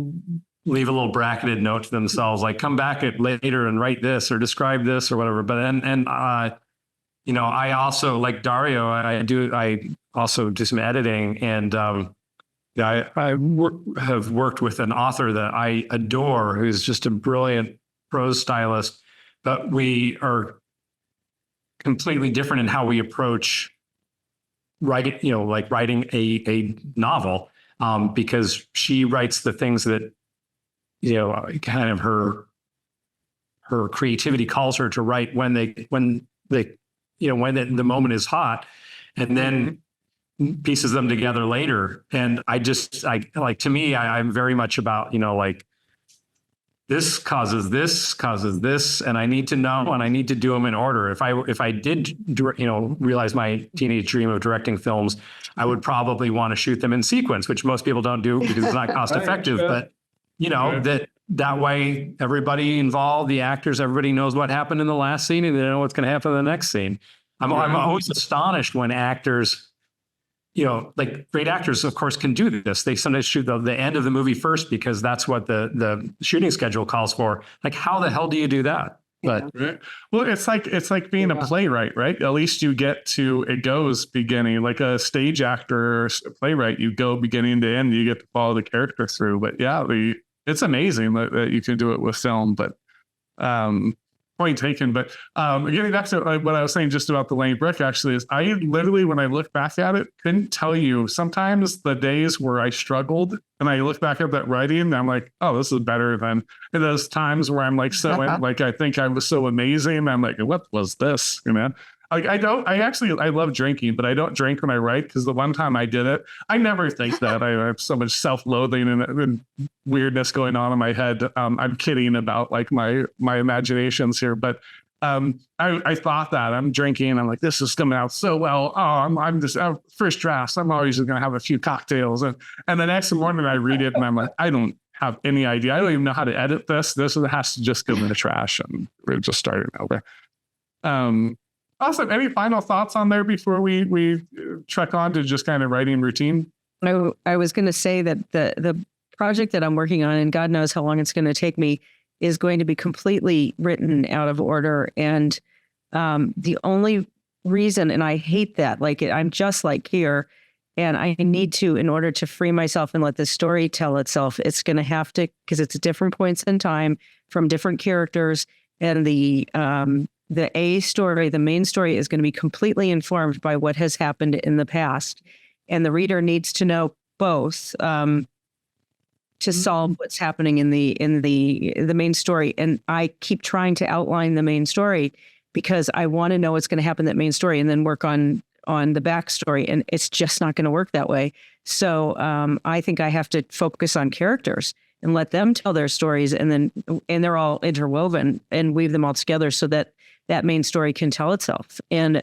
leave a little bracketed note to themselves, like come back at later and write this or describe this or whatever. But you know, I also, like Dario, I also do some editing. And have worked with an author that I adore, who's just a brilliant prose stylist, but we are completely different in how we approach writing, like writing a novel, because she writes the things that, kind of her creativity calls her to write when the moment is hot, and then pieces them together later. And to me, I'm very much about, like, this causes this, and I need to know, and I need to do them in order. If I did, realize my teenage dream of directing films, I would probably want to shoot them in sequence, which most people don't do because it's not cost effective. But that way, everybody involved, the actors, everybody knows what happened in the last scene, and they know what's going to happen in the next scene. I'm always astonished when actors, like great actors, of course, can do this. They sometimes shoot the end of the movie first because that's what the shooting schedule calls for. Like, how the hell do you do that? But well, it's like being a playwright, right? At least you get to, it goes beginning, like a stage actor or a playwright, you go beginning to end, you get to follow the character through. But yeah, it's amazing that you can do it with film. But point taken. But getting back to what I was saying just about the Lane Brick, actually, is I literally, when I look back at it, couldn't tell you sometimes the days where I struggled and I look back at that writing and I'm like, oh, this is better than those times where I'm like, like, I think I was so amazing. I'm like, what was this? I love drinking, but I don't drink when I write, because the one time I did it, I never think that. I have so much self-loathing and weirdness going on in my head. I'm kidding about like my imaginations here, but I thought that I'm drinking. I'm like, this is coming out so well. Oh, I'm just first drafts. I'm always going to have a few cocktails, and the next morning I read it and I'm like, I don't have any idea. I don't even know how to edit this. This has to just go in the trash, and we're just starting over. Awesome. Any final thoughts on there before we trek on to just kind of writing routine? I was going to say that the project that I'm working on, and God knows how long it's going to take me, is going to be completely written out of order. And the only reason, and I hate that, like I'm just like here, and I need to, in order to free myself and let the story tell itself, it's going to have to, because it's different points in time from different characters, and the A story, the main story, is going to be completely informed by what has happened in the past. And the reader needs to know both to solve what's happening in the main story. And I keep trying to outline the main story because I want to know what's going to happen in that main story and then work on the backstory. And it's just not going to work that way. So I think I have to focus on characters and let them tell their stories, and they're all interwoven, and weave them all together so that main story can tell itself. And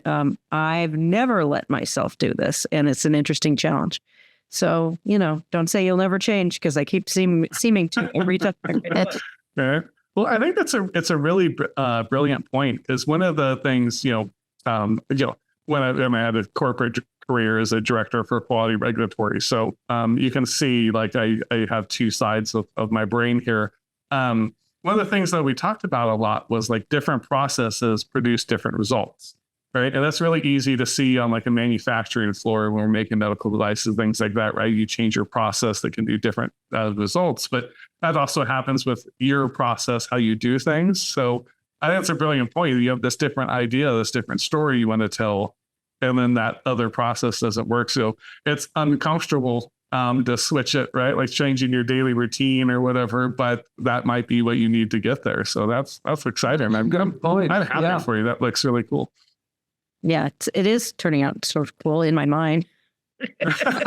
I've never let myself do this, and it's an interesting challenge. So, don't say you'll never change, because I keep seeming to every time I read it. Okay. Well, I think it's a really brilliant point, because one of the things, when I had a corporate career as a director for quality regulatory, so you can see, like, I have two sides of my brain here. One of the things that we talked about a lot was like different processes produce different results, right? And that's really easy to see on like a manufacturing floor when we're making medical devices, things like that, right? You change your process that can do different results, but that also happens with your process, how you do things. So I think that's a brilliant point. You have this different idea, this different story you want to tell, and then that other process doesn't work. So it's uncomfortable to switch it, right? Like changing your daily routine or whatever, but that might be what you need to get there. So that's exciting. I'm happy for you. That looks really cool. Yeah, it is turning out sort of cool in my mind. Isn't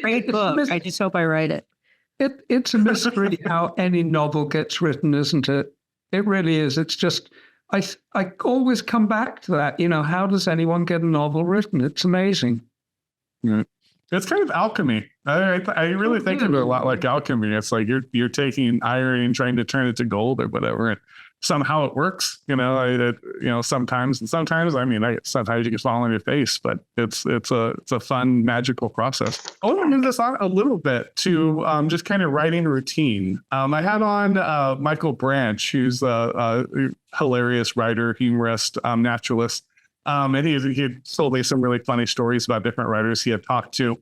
Great book. I just hope I write it. It's a mystery how any novel gets written, isn't it? It really is. It's just, I always come back to that. How does anyone get a novel written? It's amazing. Yeah. It's kind of alchemy. I really think of it a lot like alchemy. It's like you're taking iron and trying to turn it to gold or whatever, and somehow it works. Sometimes I mean, sometimes you can fall on your face, but it's a fun, magical process. I want to move this on a little bit to just kind of writing routine. I had on Michael Branch, who's a hilarious writer, humorist, naturalist. And he had told me some really funny stories about different writers he had talked to.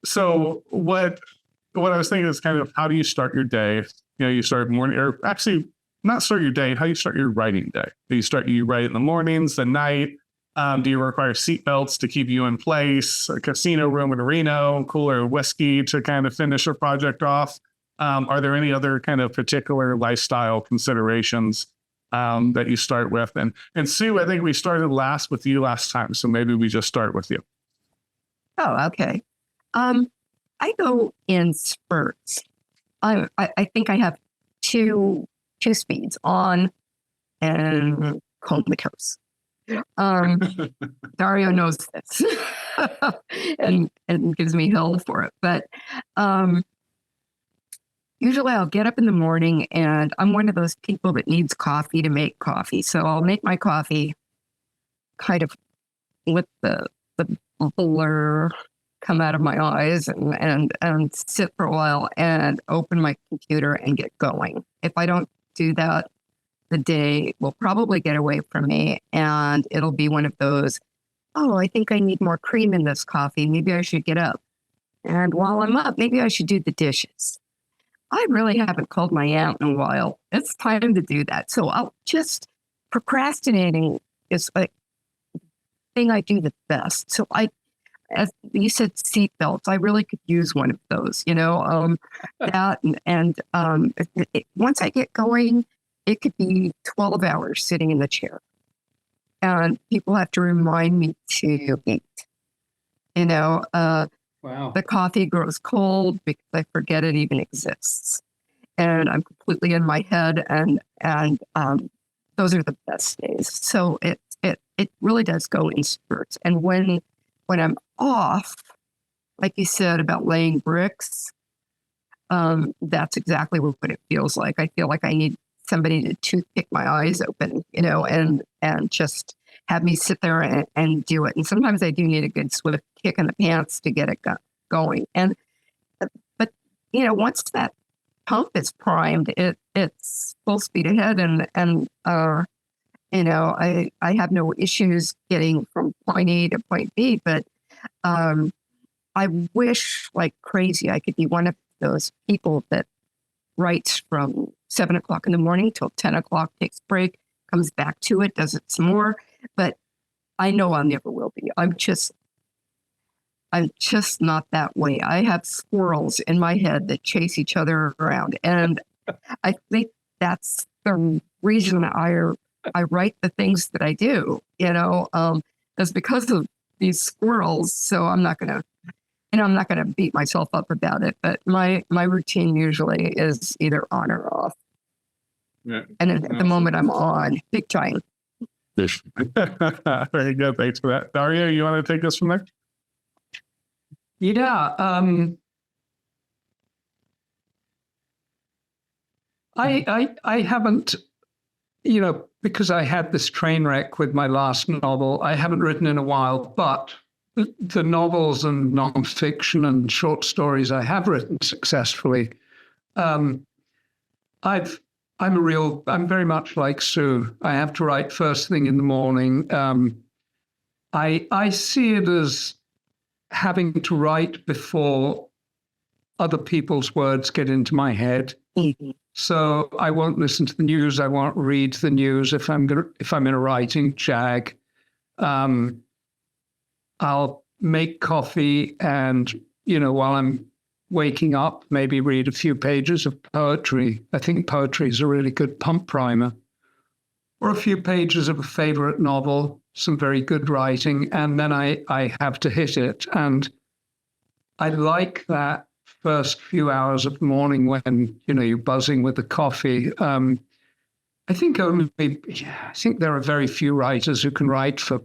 So what I was thinking is kind of, how do you start your day? You start morning, or actually not start your day, how you start your writing day. You write in the mornings, the night? Do you require seatbelts to keep you in place, a casino room in Reno, cooler whiskey to kind of finish a project off? Are there any other kind of particular lifestyle considerations that you start with? And Sue, I think we started with you last time, so maybe we just start with you. Oh, okay. I go in spurts. I think I have two speeds, on and comatose. Dario knows this and gives me hell for it. But usually I'll get up in the morning, and I'm one of those people that needs coffee to make coffee. So I'll make my coffee kind of with the blur come out of my eyes and sit for a while and open my computer and get going. If I don't do that, the day will probably get away from me, and it'll be one of those, oh, I think I need more cream in this coffee. Maybe I should get up. And while I'm up, maybe I should do the dishes. I really haven't called my aunt in a while. It's time to do that. So I'll just, procrastinating is a thing I do the best. So as you said, seatbelts, I really could use one of those, that once I get going, it could be 12 hours sitting in the chair, and people have to remind me to eat. Wow. The coffee grows cold because I forget it even exists, and I'm completely in my head. And those are the best days. So it really does go in spurts. And when I'm off, like you said about laying bricks, that's exactly what it feels like. I feel like I need somebody to toothpick my eyes open, and just have me sit there and do it. And sometimes I do need a good swift kick in the pants to get it going. But once that pump is primed, it's full speed ahead, and I have no issues getting from point A to point B. But I wish like crazy I could be one of those people that writes from 7 o'clock in the morning till 10 o'clock, takes a break, comes back to it, does it some more. But I know I never will be. I'm just not that way. I have squirrels in my head that chase each other around. And I think that's the reason I write the things that I do, is because of these squirrels. So I'm not going to beat myself up about it, but my routine usually is either on or off. Yeah. And at the moment I'm on, big time. Very good. Thanks for that. Dario, you want to take us from there? Yeah. I haven't, because I had this train wreck with my last novel, I haven't written in a while, but the novels and nonfiction and short stories I have written successfully, I'm very much like Sue. I have to write first thing in the morning. I see it as having to write before other people's words get into my head. Mm-hmm. So I won't listen to the news. I won't read the news if I'm in a writing jag. I'll make coffee and, while I'm waking up, maybe read a few pages of poetry. I think poetry is a really good pump primer. Or a few pages of a favorite novel, some very good writing, and then I have to hit it. And I like that first few hours of the morning when, you're buzzing with the coffee. I think there are very few writers who can write for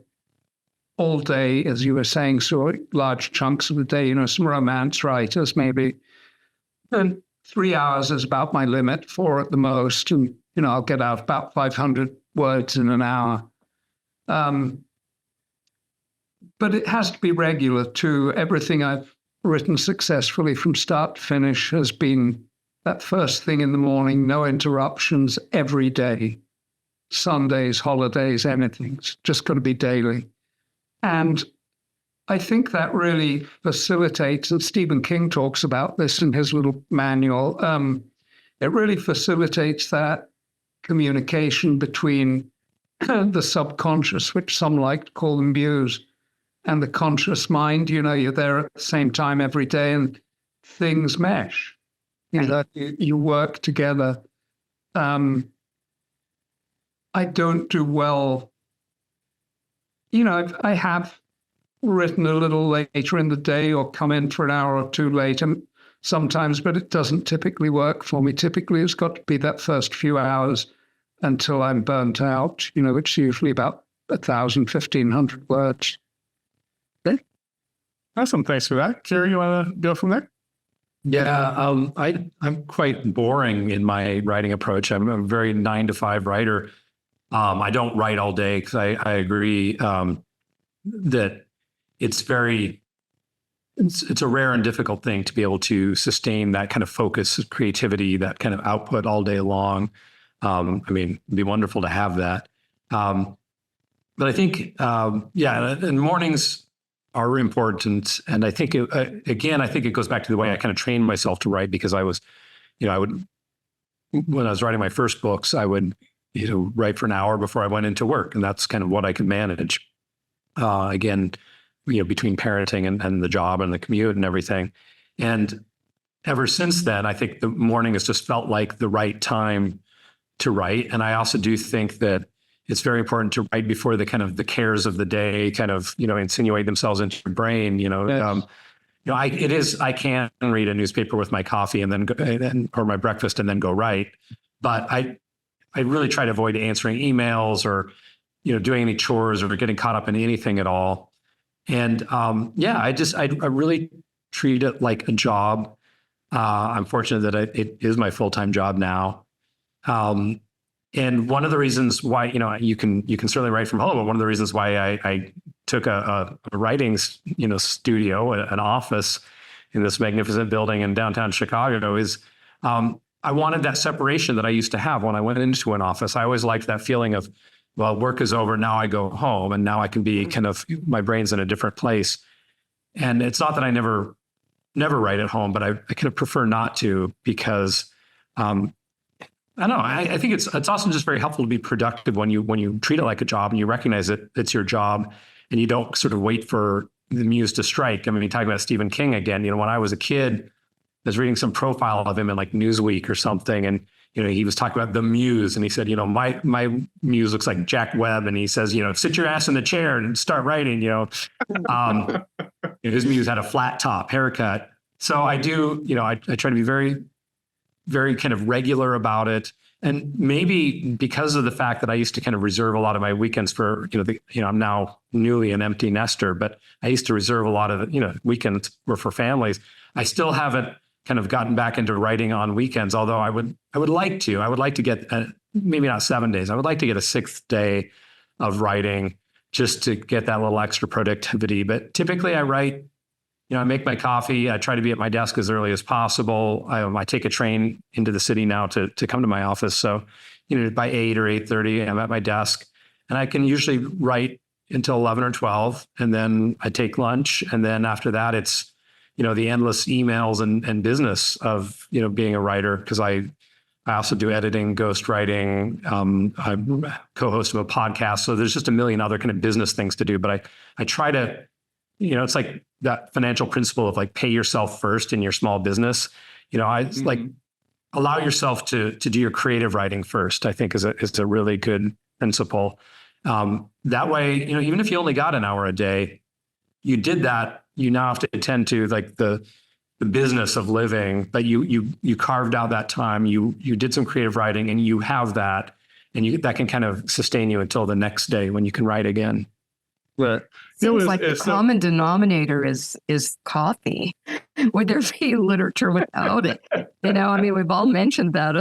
all day, as you were saying, so large chunks of the day, some romance writers maybe. And 3 hours is about my limit, 4 at the most. And, I'll get out about 500 words in an hour. But it has to be regular too. Everything I've written successfully from start to finish has been that first thing in the morning, no interruptions every day. Sundays, holidays, anything. It's just got to be daily. And I think that really facilitates, and Stephen King talks about this in his little manual, it really facilitates that communication between the subconscious, which some like to call the muse, and the conscious mind. You know, you're there at the same time every day and things mesh. You work together. I don't do well. You know, I have written a little later in the day or come in for an hour or two late and sometimes, but it doesn't typically work for me. Typically, it's got to be that first few hours until I'm burnt out, you know, it's usually about 1,000, 1,500 words. Okay. Awesome. Thanks for that. Keir, you want to go from there? Yeah, I'm quite boring in my writing approach. I'm a very 9-to-5 writer. I don't write all day because I agree that it's a rare and difficult thing to be able to sustain that kind of focus, creativity, that kind of output all day long. I mean, it'd be wonderful to have that. But I think, and mornings are important. And I think, I think it goes back to the way I kind of trained myself to write, because when I was writing my first books, I would, write for an hour before I went into work. And that's kind of what I could manage. Between parenting and the job and the commute and everything. And ever since then, I think the morning has just felt like the right time to write. And I also do think that it's very important to write before the kind of the cares of the day kind of, insinuate themselves into your brain, Yes. I can read a newspaper with my coffee and then or my breakfast and then go write. But I really try to avoid answering emails or, doing any chores or getting caught up in anything at all. And I really treat it like a job. I'm fortunate that it is my full-time job now. And one of the reasons why, you can certainly write from home, but one of the reasons why I took a writing, studio, an office in this magnificent building in downtown Chicago is I wanted that separation that I used to have when I went into an office. I always liked that feeling of, well, work is over, now I go home and now I can be kind of, my brain's in a different place. And it's not that I never write at home, but I kind of prefer not to, because I don't know. I think it's also just very helpful to be productive when you treat it like a job and you recognize that it's your job and you don't sort of wait for the muse to strike. I mean, talking about Stephen King again, when I was a kid, I was reading some profile of him in like Newsweek or something. And, he was talking about the muse and he said, my muse looks like Jack Webb. And he says, sit your ass in the chair and start writing, his muse had a flat top haircut. So I do, I try to be very, very kind of regular about it. And maybe because of the fact that I used to kind of reserve a lot of my weekends for, I'm now newly an empty nester, but I used to reserve a lot of, weekends were for families. I still haven't kind of gotten back into writing on weekends, although I would like to get maybe not 7 days. I would like to get a 6th day of writing just to get that little extra productivity. But typically I write, I make my coffee. I try to be at my desk as early as possible. I take a train into the city now to come to my office. So, by 8 or 8:30, I'm at my desk and I can usually write until 11 or 12. And then I take lunch. And then after that, it's, the endless emails and business of, being a writer. Because I also do editing, ghostwriting. I'm co-host of a podcast. So there's just a million other kind of business things to do. But I try to, it's like that financial principle of like pay yourself first in your small business. Like allow yourself to do your creative writing first, I think is a really good principle. That way, even if you only got an hour a day, you did that, you now have to attend to like the business of living, but you carved out that time, you did some creative writing and you have that, and that can kind of sustain you until the next day when you can write again. But Seems like the common denominator is coffee. Would there be literature without it? We've all mentioned that.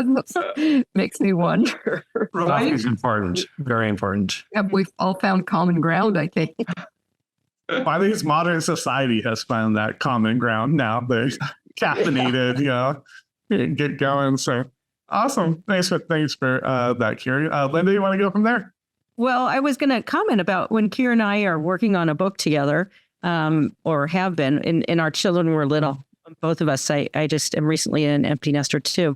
It makes me wonder. Coffee is important, very important. We've all found common ground, I think. I think modern society has found that common ground now. They're caffeinated, get going. So Awesome. Thanks for that, Keir. Linda, you want to go from there? Well, I was going to comment about when Keir and I are working on a book together, or have been, and our children were little, both of us. I just am recently an empty nester too.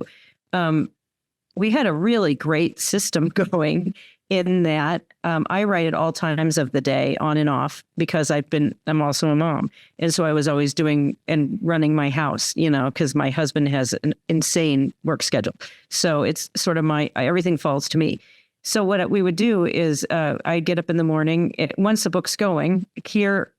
We had a really great system going in that I write at all times of the day, on and off, because I'm also a mom. And so I was always doing and running my house, because my husband has an insane work schedule. So it's sort of everything falls to me. So what we would do is I'd get up in the morning. Once the book's going, Keir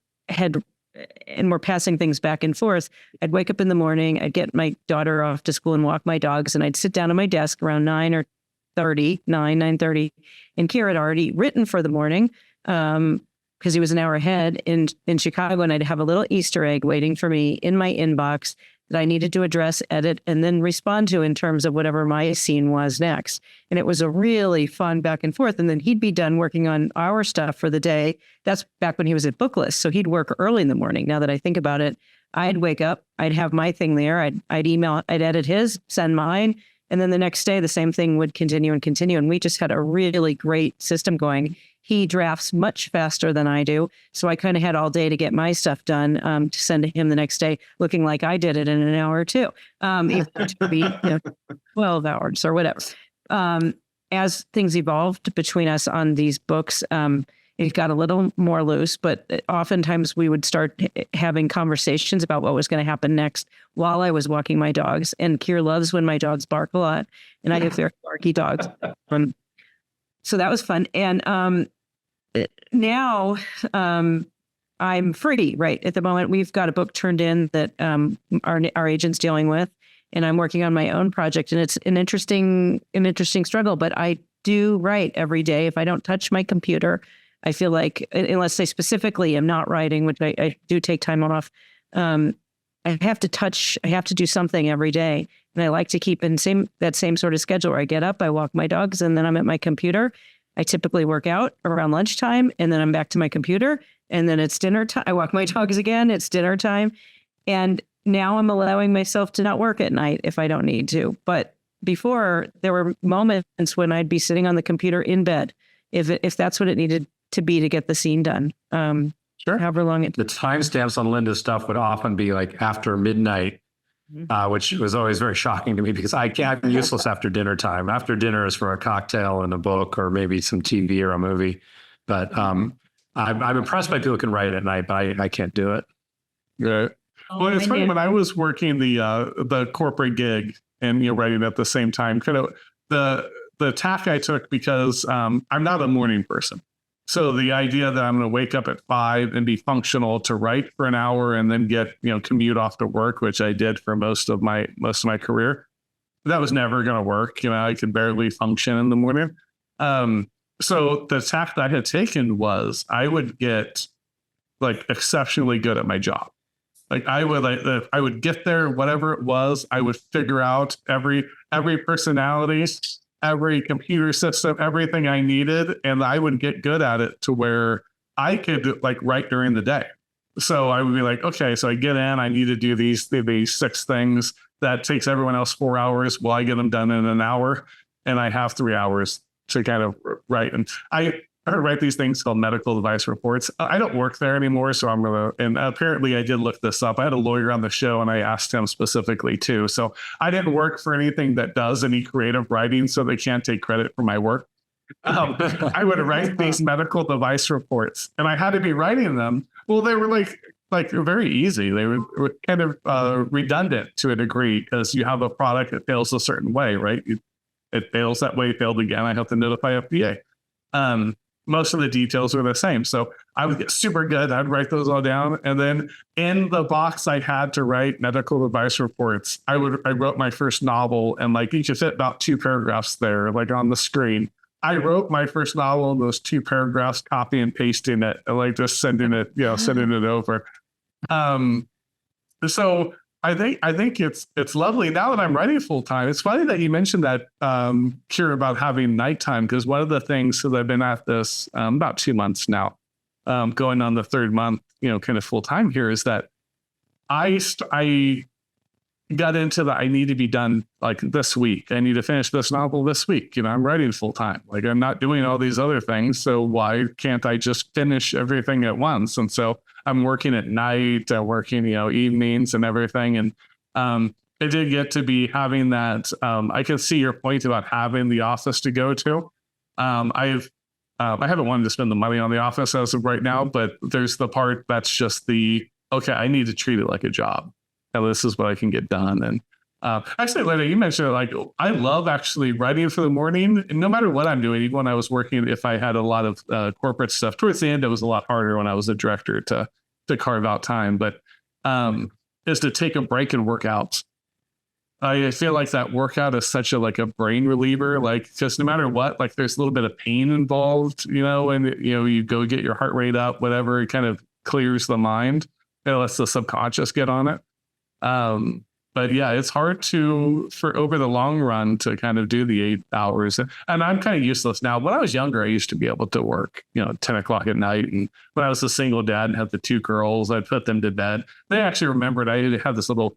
and we're passing things back and forth. I'd wake up in the morning, I'd get my daughter off to school and walk my dogs, and I'd sit down at my desk around 9:30, and Keir had already written for the morning, because he was an hour ahead in Chicago, and I'd have a little Easter egg waiting for me in my inbox that I needed to address, edit, and then respond to in terms of whatever my scene was next. And it was a really fun back and forth. And then he'd be done working on our stuff for the day. That's back when he was at Booklist. So he'd work early in the morning. Now that I think about it, I'd wake up, I'd have my thing there. I'd email, I'd edit his, send mine. And then the next day, the same thing would continue and continue. And we just had a really great system going. He drafts much faster than I do. So I kind of had all day to get my stuff done, to send to him the next day, looking like I did it in an hour or two. It could be 12 hours or whatever. As things evolved between us on these books, it got a little more loose, but oftentimes we would start having conversations about what was going to happen next while I was walking my dogs. And Keir loves when my dogs bark a lot, and I have very barky dogs. So that was fun. And now I'm free, right? At the moment, we've got a book turned in that our agent's dealing with, and I'm working on my own project. And it's an interesting struggle, but I do write every day. If I don't touch my computer, I feel like, unless I specifically am not writing, which I do take time off, I have to do something every day. And I like to keep in that same sort of schedule where I get up, I walk my dogs, and then I'm at my computer. I typically work out around lunchtime, and then I'm back to my computer, and then it's dinner time. I walk my dogs again, it's dinner time. And now I'm allowing myself to not work at night if I don't need to. But before, there were moments when I'd be sitting on the computer in bed, if that's what it needed to be to get the scene done. Sure. However long it. The timestamps on Linda's stuff would often be like after midnight, which was always very shocking to me because I'm useless after dinner time. After dinner is for a cocktail and a book or maybe some TV or a movie. But I'm impressed by people who can write at night, but I can't do it. Yeah. Well, it's funny, when I was working the corporate gig and writing at the same time, kind of the tack I took, because I'm not a morning person. So the idea that I'm going to wake up at 5 and be functional to write for an hour and then get, commute off to work, which I did for most of my career, that was never going to work. I could barely function in the morning. So the tack that I had taken was I would get exceptionally good at my job. I would get there, whatever it was, I would figure out every personality, every computer system, everything I needed, and I would get good at it to where I could write during the day. So I would be like, okay, so I get in, I need to do these 6 things that takes everyone else 4 hours. Well, I get them done in an hour, and I have 3 hours to kind of write. And I write these things called medical device reports. I don't work there anymore, so I'm going to, and apparently I did look this up. I had a lawyer on the show and I asked him specifically too. So I didn't work for anything that does any creative writing, so they can't take credit for my work. I would write these medical device reports and I had to be writing them. Well, they were like very easy. They were kind of redundant to a degree because you have a product that fails a certain way, right? It fails that way, failed again. I have to notify FDA. Most of the details are the same. So I would get super good. I'd write those all down. And then in the box I had to write medical device reports, I wrote my first novel, and you could fit about 2 paragraphs there, on the screen. I wrote my first novel in those 2 paragraphs, copy and pasting it, and just sending it over. So I think it's lovely now that I'm writing full time. It's funny that you mentioned that, Keir, about having nighttime, because one of the things that I've been at this about 2 months now, going on the 3rd month, kind of full time here, is that I got into the, I need to be done like this week. I need to finish this novel this week. You know, I'm writing full time. Like I'm not doing all these other things. So why can't I just finish everything at once? And so I'm working at night, working, you know, evenings and everything. And it did get to be having that. I can see your point about having the office to go to. I haven't wanted to spend the money on the office as of right now, but there's the part that's just okay, I need to treat it like a job. And this is what I can get done. And actually, Linda, you mentioned like, I love actually writing for the morning, no matter what I'm doing. Even when I was working, if I had a lot of corporate stuff towards the end, it was a lot harder when I was a director to carve out time, but is to take a break and work out. I feel like that workout is such a brain reliever, like just no matter what, like there's a little bit of pain involved, you know, and you know, you go get your heart rate up, whatever, it kind of clears the mind. It lets the subconscious get on it. But yeah, it's hard for over the long run to kind of do the 8 hours. And I'm kind of useless now. When I was younger, I used to be able to work, you know, 10 o'clock at night. And when I was a single dad and had the 2 girls, I'd put them to bed. They actually remembered I had this little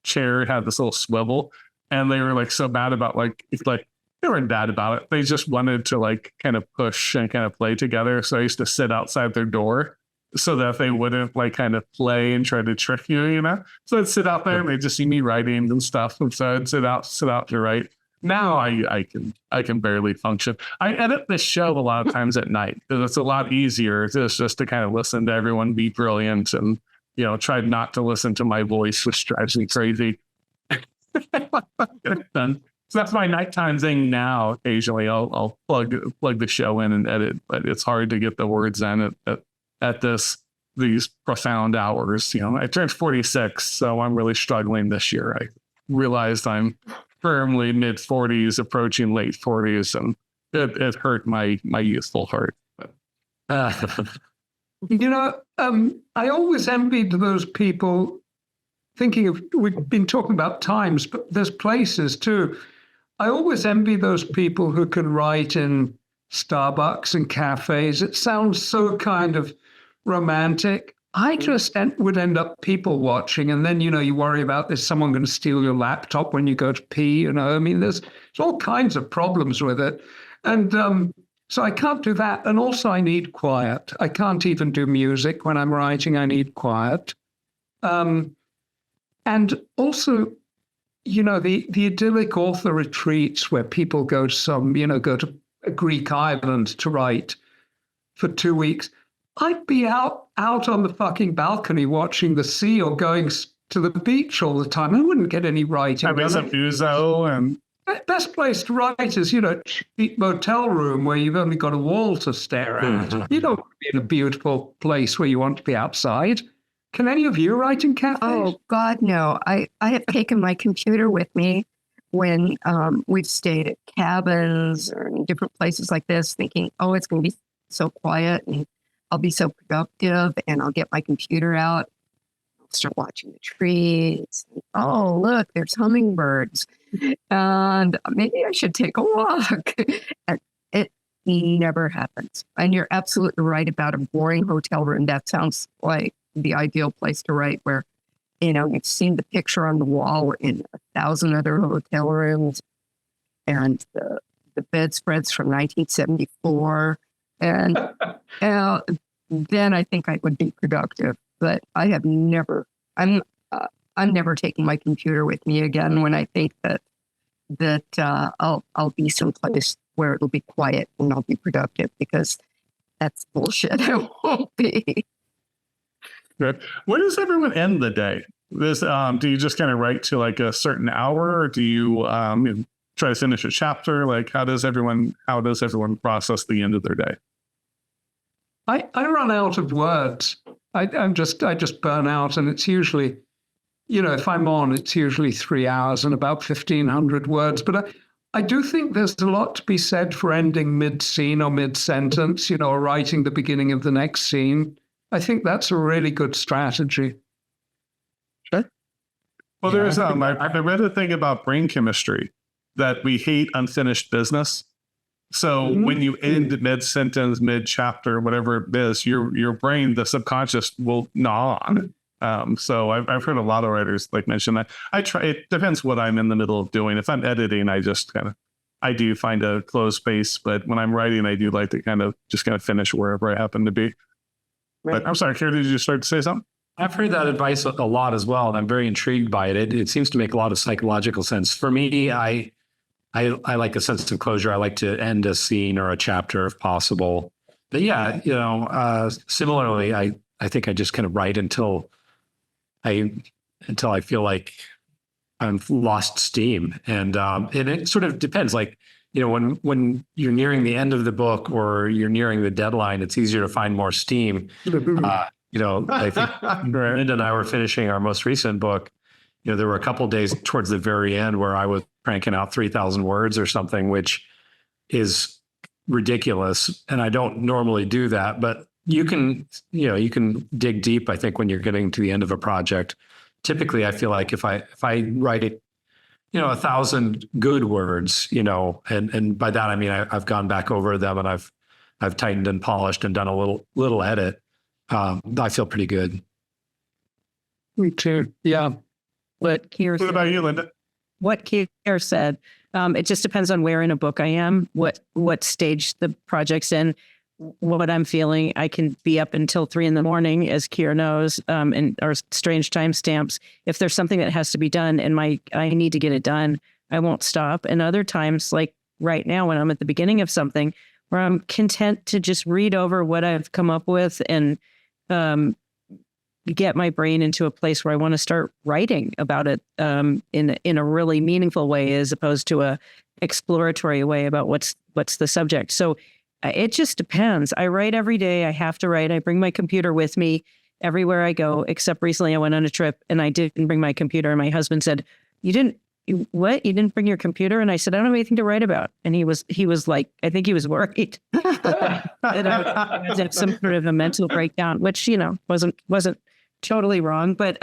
chair, had this little swivel, and they were like so bad about they weren't bad about it. They just wanted to like kind of push and kind of play together. So I used to sit outside their door so that they wouldn't like kind of play and try to trick you, you know? So I'd sit out there and they'd just see me writing and stuff. And so I'd sit out to write. Now I can barely function. I edit this show a lot of times at night because it's a lot easier just to kind of listen to everyone be brilliant and, you know, try not to listen to my voice, which drives me crazy. So that's my nighttime thing now. Occasionally I'll plug the show in and edit, but it's hard to get the words in at these profound hours. You know, I turned 46, so I'm really struggling this year. I realized I'm firmly mid 40s, approaching late 40s, and it hurt my youthful heart. You know, I always envied those people. We've been talking about times, but there's places too. I always envy those people who can write in Starbucks and cafes. It sounds so kind of romantic. I just would end up people watching, and then, you know, you worry about is someone going to steal your laptop when you go to pee, you know. I mean, there's all kinds of problems with it. And so I can't do that. And also I need quiet. I can't even do music when I'm writing. I need quiet. And also, you know, the idyllic author retreats where people go to a Greek island to write for 2 weeks. I'd be out on the fucking balcony watching the sea or going to the beach all the time. I wouldn't get any writing. Having some ouzo and best place to write is, you know, cheap motel room where you've only got a wall to stare at. Mhm. You don't want to be in a beautiful place where you want to be outside. Can any of you write in cafes? Oh, God, no. I have taken my computer with me when we've stayed at cabins or in different places like this, thinking, oh, it's going to be so quiet and I'll be so productive, and I'll get my computer out, I'll start watching the trees. Oh, look, there's hummingbirds. And maybe I should take a walk. And it never happens. And you're absolutely right about a boring hotel room. That sounds like the ideal place to write, where, you know, you've seen the picture on the wall in 1,000 other hotel rooms, and the bedspreads from 1974. And then I think I would be productive. But I have never, I'm never taking my computer with me again when I think that I'll be someplace where it'll be quiet and I'll be productive, because that's bullshit. I won't be. good. Where does everyone end the day? Do you just kind of write to like a certain hour, or do you try to finish a chapter? Like, how does everyone process the end of their day? I run out of words. I just burn out, and it's usually, you know, if I'm on, it's usually 3 hours and about 1,500 words. But I do think there's a lot to be said for ending mid-scene or mid-sentence, you know, or writing the beginning of the next scene. I think that's a really good strategy. Sure. Well, Yeah, there's I think I read a thing about brain chemistry that we hate unfinished business. So when you end mid-sentence, mid-chapter, whatever it is, your brain, the subconscious, will gnaw on it. So I've heard a lot of writers like mention that. I try. It depends what I'm in the middle of doing. If I'm editing, I do find a closed space. But when I'm writing, I do like to kind of finish wherever I happen to be. Right. But I'm sorry, Keir, did you start to say something? I've heard that advice a lot as well, and I'm very intrigued by it. It seems to make a lot of psychological sense. For me, I like a sense of closure. I like to end a scene or a chapter if possible. But yeah, similarly, I think I just kind of write until I feel like I've lost steam, and it sort of depends. Like, when you're nearing the end of the book or you're nearing the deadline, it's easier to find more steam. I think Linda and I were finishing our most recent book. There were a couple of days towards the very end where I was cranking out 3,000 words or something, which is ridiculous. And I don't normally do that, but you can dig deep, I think, when you're getting to the end of a project. Typically, I feel like if I write it, 1,000 good words, and by that, I mean, I've gone back over them and I've tightened and polished and done a little edit. I feel pretty good. Me too. Yeah. What about you, Linda? What Keir said. It just depends on where in a book I am, what stage the project's in, what I'm feeling. I can be up until 3 a.m, as Keir knows, and our strange timestamps. If there's something that has to be done and I need to get it done, I won't stop. And other times, like right now, when I'm at the beginning of something, where I'm content to just read over what I've come up with and get my brain into a place where I want to start writing about it in a really meaningful way, as opposed to a exploratory way about what's the subject. So it just depends. I write every day. I have to write. I bring my computer with me everywhere I go, except recently I went on a trip and I didn't bring my computer. And my husband said, what? You didn't bring your computer? And I said, I don't have anything to write about. And he was like, I think he was worried that I would have some sort of a mental breakdown, which, wasn't totally wrong. But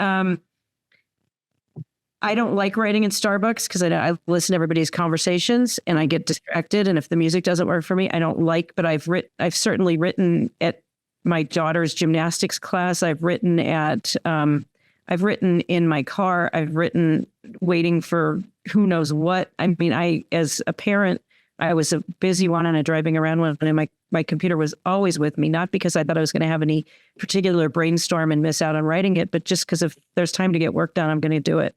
I don't like writing in Starbucks because I listen to everybody's conversations and I get distracted. And if the music doesn't work for me, I don't like, but I've certainly written at my daughter's gymnastics class. I've written in my car. I've written waiting for who knows what. I mean, as a parent, I was a busy one and a driving around one, and my computer was always with me, not because I thought I was going to have any particular brainstorm and miss out on writing it, but just because if there's time to get work done, I'm going to do it.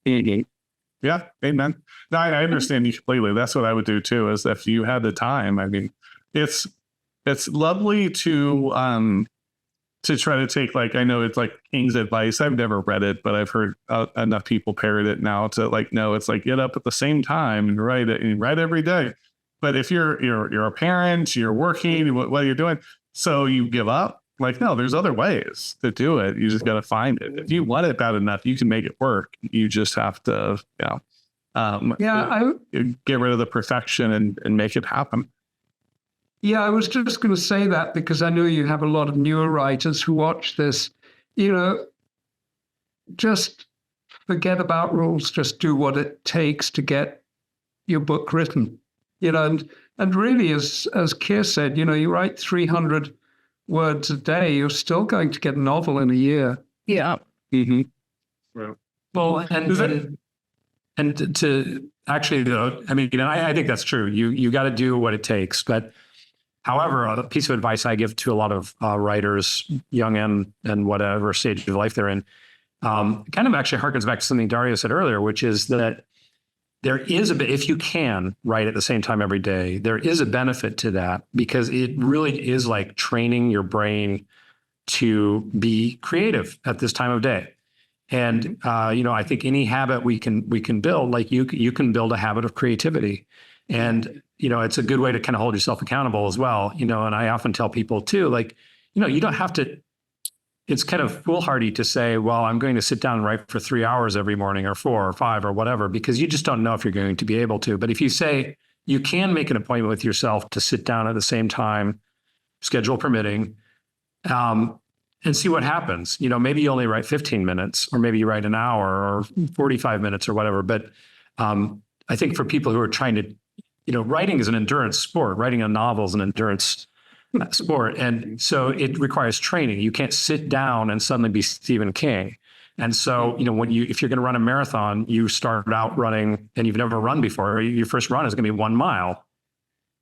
Yeah, amen. No, I understand you completely. That's what I would do too, is if you had the time. I mean, it's lovely to try to take, like, I know it's like King's advice. I've never read it, but I've heard enough people parrot it now to no, it's like get up at the same time and write it and write every day. But if you're a parent, you're working, what are you doing? So you give up? No, there's other ways to do it. You just got to find it. If you want it bad enough, you can make it work. You just have to, get rid of the perfection and make it happen. Yeah, I was just going to say that because I know you have a lot of newer writers who watch this. Just forget about rules. Just do what it takes to get your book written. And really, as Keir said, you write 300 words a day, you're still going to get a novel in a year. Yeah. Mm-hmm. Well, and to actually, though, I mean, I think that's true. You got to do what it takes, but. However, a piece of advice I give to a lot of writers, young and whatever stage of life they're in, kind of actually harkens back to something Dario said earlier, which is that there is if you can write at the same time every day, there is a benefit to that because it really is like training your brain to be creative at this time of day. And, I think any habit we can build, like you can build a habit of creativity. And, it's a good way to kind of hold yourself accountable as well, and I often tell people too, you don't have to, it's kind of foolhardy to say, well, I'm going to sit down and write for 3 hours every morning or 4 or 5 or whatever, because you just don't know if you're going to be able to. But if you say you can make an appointment with yourself to sit down at the same time, schedule permitting, and see what happens. Maybe you only write 15 minutes or maybe you write an hour or 45 minutes or whatever. But I think for people who are trying to, writing is an endurance sport. Writing a novel is an endurance sport. And so it requires training. You can't sit down and suddenly be Stephen King. And so, if you're going to run a marathon, you start out running and you've never run before, your first run is going to be 1 mile.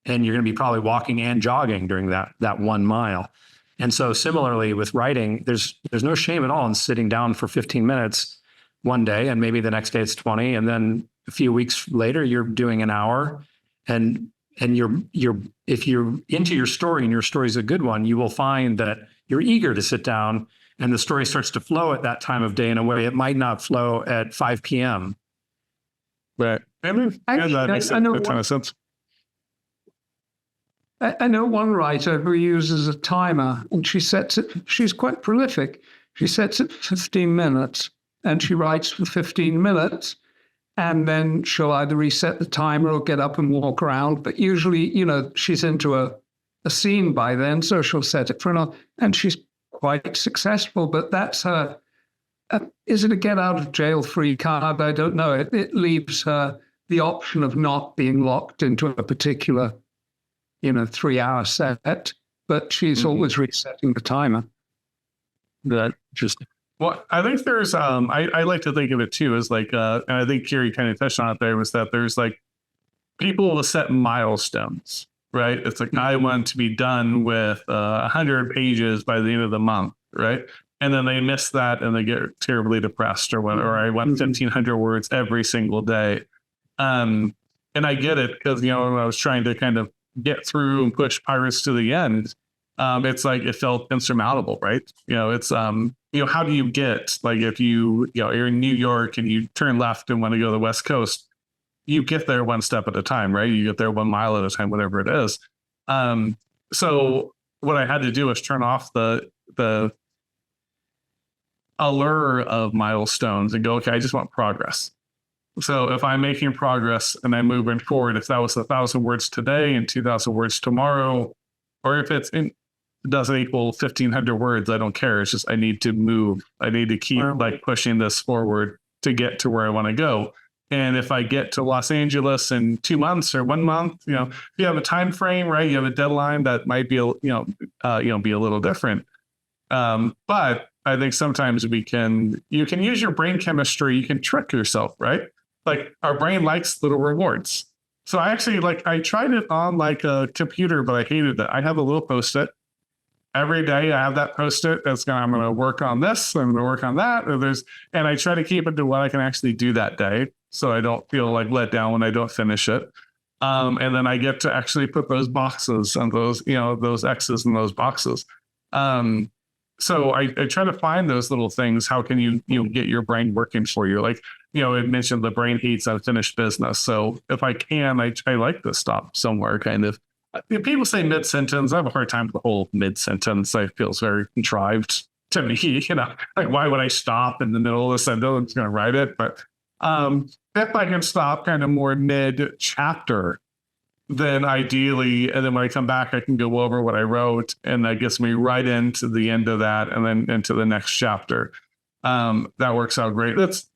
And you're going to be probably walking and jogging during that 1 mile. And so similarly with writing, there's no shame at all in sitting down for 15 minutes one day, and maybe the next day it's 20. And then a few weeks later, you're doing an hour, and if you're into your story and your story is a good one, you will find that you're eager to sit down and the story starts to flow at that time of day in a way it might not flow at 5 p.m. Right. I mean, that makes a ton of sense. I know one writer who uses a timer, and she's quite prolific. She sets it for 15 minutes and she writes for 15 minutes, and then she'll either reset the timer or get up and walk around. But usually, she's into a scene by then, so she'll set it for another, and she's quite successful. But that's her, is it a get out of jail free card? I don't know. It leaves her the option of not being locked into a particular 3-hour set, but she's always resetting the timer. That just, well, I think there's, I like to think of it too as like, and I think Kiri kind of touched on it there, was that there's like people will set milestones, right? It's like, I want to be done with 100 pages by the end of the month, right? And then they miss that and they get terribly depressed or whatever. Or I want 1,500 words every single day. And I get it, because, when I was trying to kind of get through and push Pirates to the end, it's like it felt insurmountable, right? It's how do you get, like, if you're in New York and you turn left and want to go to the West Coast, you get there one step at a time, right? You get there 1 mile at a time, whatever it is. So what I had to do was turn off the allure of milestones and go, okay, I just want progress. So if I'm making progress and I'm moving forward, if that was 1,000 words today and 2,000 words tomorrow, or if it doesn't equal 1,500 words, I don't care. It's just, I need to move. I need to keep like pushing this forward to get to where I want to go. And if I get to Los Angeles in 2 months or 1 month, if you have a time frame, right, you have a deadline, that might be, be a little different. But I think sometimes you can use your brain chemistry. You can trick yourself, right? Like, our brain likes little rewards. So I actually, I tried it on like a computer, but I hated it. I have a little Post-it. Every day I have that Post-it I'm going to work on this, I'm going to work on that. And I try to keep it to what I can actually do that day, so I don't feel like let down when I don't finish it. And then I get to actually put those boxes and those X's in those boxes. So I try to find those little things. How can you get your brain working for you? Like, it mentioned the brain hates unfinished business. So if I can, I like to stop somewhere, kind of. People say mid-sentence. I have a hard time with the whole mid-sentence. It feels very contrived to me. Like, why would I stop in the middle of the sentence? I'm just going to write it. But if I can stop kind of more mid-chapter, then ideally, and then when I come back, I can go over what I wrote, and that gets me right into the end of that, and then into the next chapter. That works out great. That's,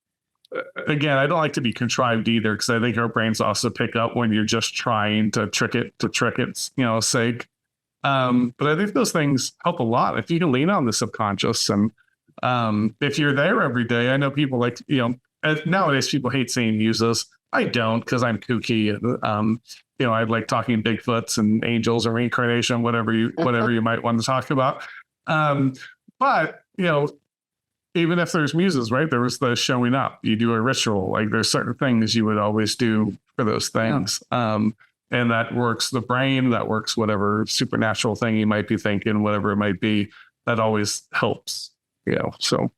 again, I don't like to be contrived either, because I think our brains also pick up when you're just trying to trick its sake. But I think those things help a lot if you can lean on the subconscious, and if you're there every day. I know people nowadays people hate saying muses. I don't, because I'm kooky. I like talking Bigfoots and angels or reincarnation, whatever you might want to talk about. But even if there's muses, right? There was the showing up. You do a ritual. Like, there's certain things you would always do for those things. And that works the brain, that works whatever supernatural thing you might be thinking, whatever it might be, that always helps. So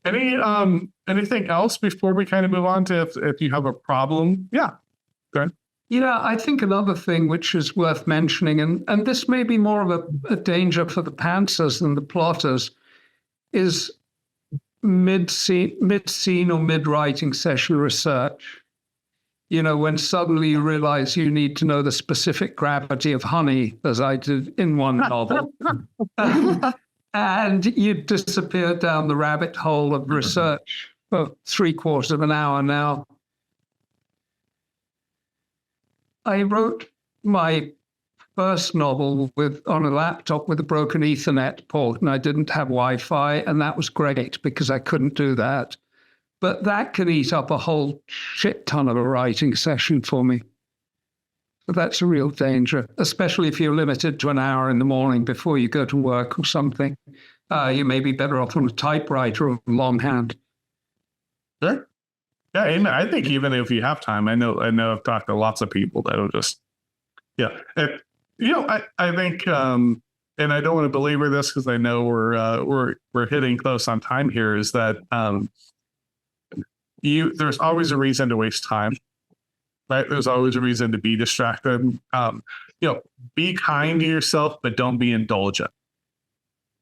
anything else before we kind of move on to if you have a problem? Yeah. Go ahead. Yeah, I think another thing which is worth mentioning, and this may be more of a danger for the pantsers than the plotters, is mid-scene or mid-writing session research. When suddenly you realize you need to know the specific gravity of honey, as I did in one novel, and you disappear down the rabbit hole of research for 3/4 of an hour now. I wrote my first novel on a laptop with a broken Ethernet port, and I didn't have Wi-Fi, and that was great because I couldn't do that. But that can eat up a whole shit ton of a writing session for me. So that's a real danger, especially if you're limited to an hour in the morning before you go to work or something. You may be better off on a typewriter or longhand. Sure. Yeah, and I think even if you have time, I know I've talked to lots of people that'll just, yeah. And, I think, and I don't want to belabor this because I know we're hitting close on time here, is that there's always a reason to waste time, right? There's always a reason to be distracted. Be kind to yourself, but don't be indulgent.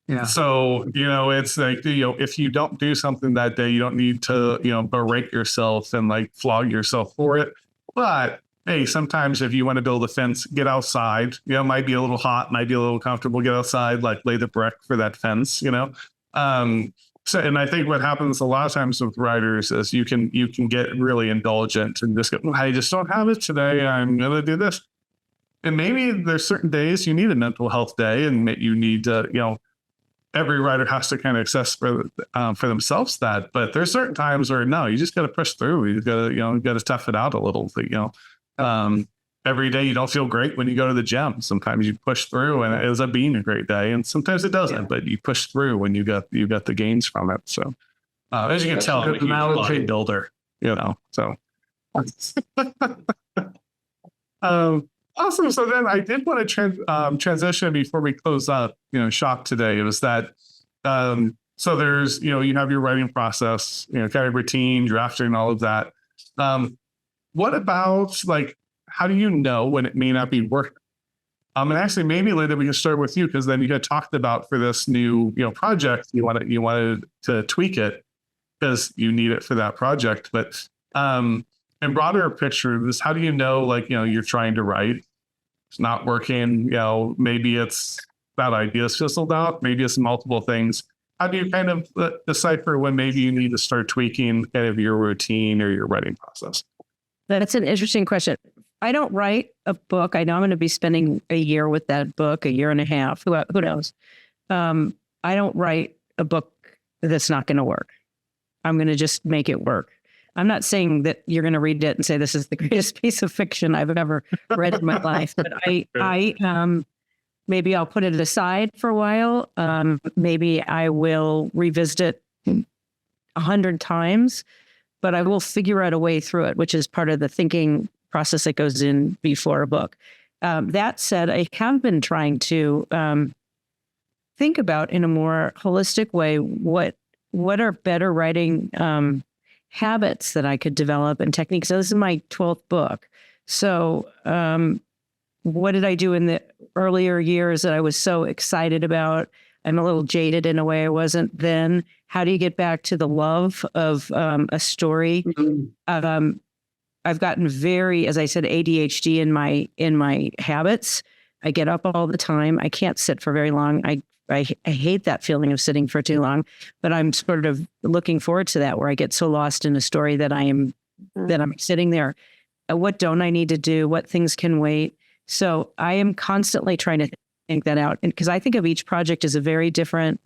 Yeah. So, it's like, if you don't do something that day, you don't need to, berate yourself and like flog yourself for it. But hey, sometimes if you want to build a fence, get outside. It might be a little hot, might be a little comfortable. Get outside, like lay the brick for that fence, So, and I think what happens a lot of times with writers is you can get really indulgent and just go, I just don't have it today. I'm going to do this. And maybe there's certain days you need a mental health day, and you need to, every writer has to kind of assess for themselves that. But there's certain times where no, you just got to push through. You got to tough it out a little. Every day you don't feel great when you go to the gym. Sometimes you push through and it ends up being a great day, and sometimes it doesn't. But you push through when you got the gains from it. So as you can tell, I'm a huge bodybuilder. So. Awesome. So then I did want to transition before we close up. Shop today. It was that. So there's you have your writing process, kind of routine, drafting, all of that. What about how do you know when it may not be working? And actually, maybe Linda, we can start with you, because then you had talked about for this new project, you wanted to tweak it because you need it for that project. But in broader picture, how do you know you're trying to write, it's not working? Maybe it's that idea's fizzled out. Maybe it's multiple things. How do you kind of decipher when maybe you need to start tweaking kind of your routine or your writing process? That's an interesting question. I don't write a book. I know I'm going to be spending a year with that book, a year and a half. Who knows? I don't write a book that's not going to work. I'm going to just make it work. I'm not saying that you're going to read it and say this is the greatest piece of fiction I've ever read in my life, but I maybe I'll put it aside for a while. Maybe I will revisit it 100 times, but I will figure out a way through it, which is part of the thinking process that goes in before a book. That said, I have been trying to think about in a more holistic way what are better writing habits that I could develop and techniques. So this is my 12th book. So what did I do in the earlier years that I was so excited about? I'm a little jaded in a way I wasn't then. How do you get back to the love of a story? Mm-hmm. I've gotten very, as I said, ADHD in my habits. I get up all the time. I can't sit for very long. I hate that feeling of sitting for too long, but I'm sort of looking forward to that, where I get so lost in a story that I'm sitting there. What don't I need to do? What things can wait? So I am constantly trying to think that out, because I think of each project as a very different,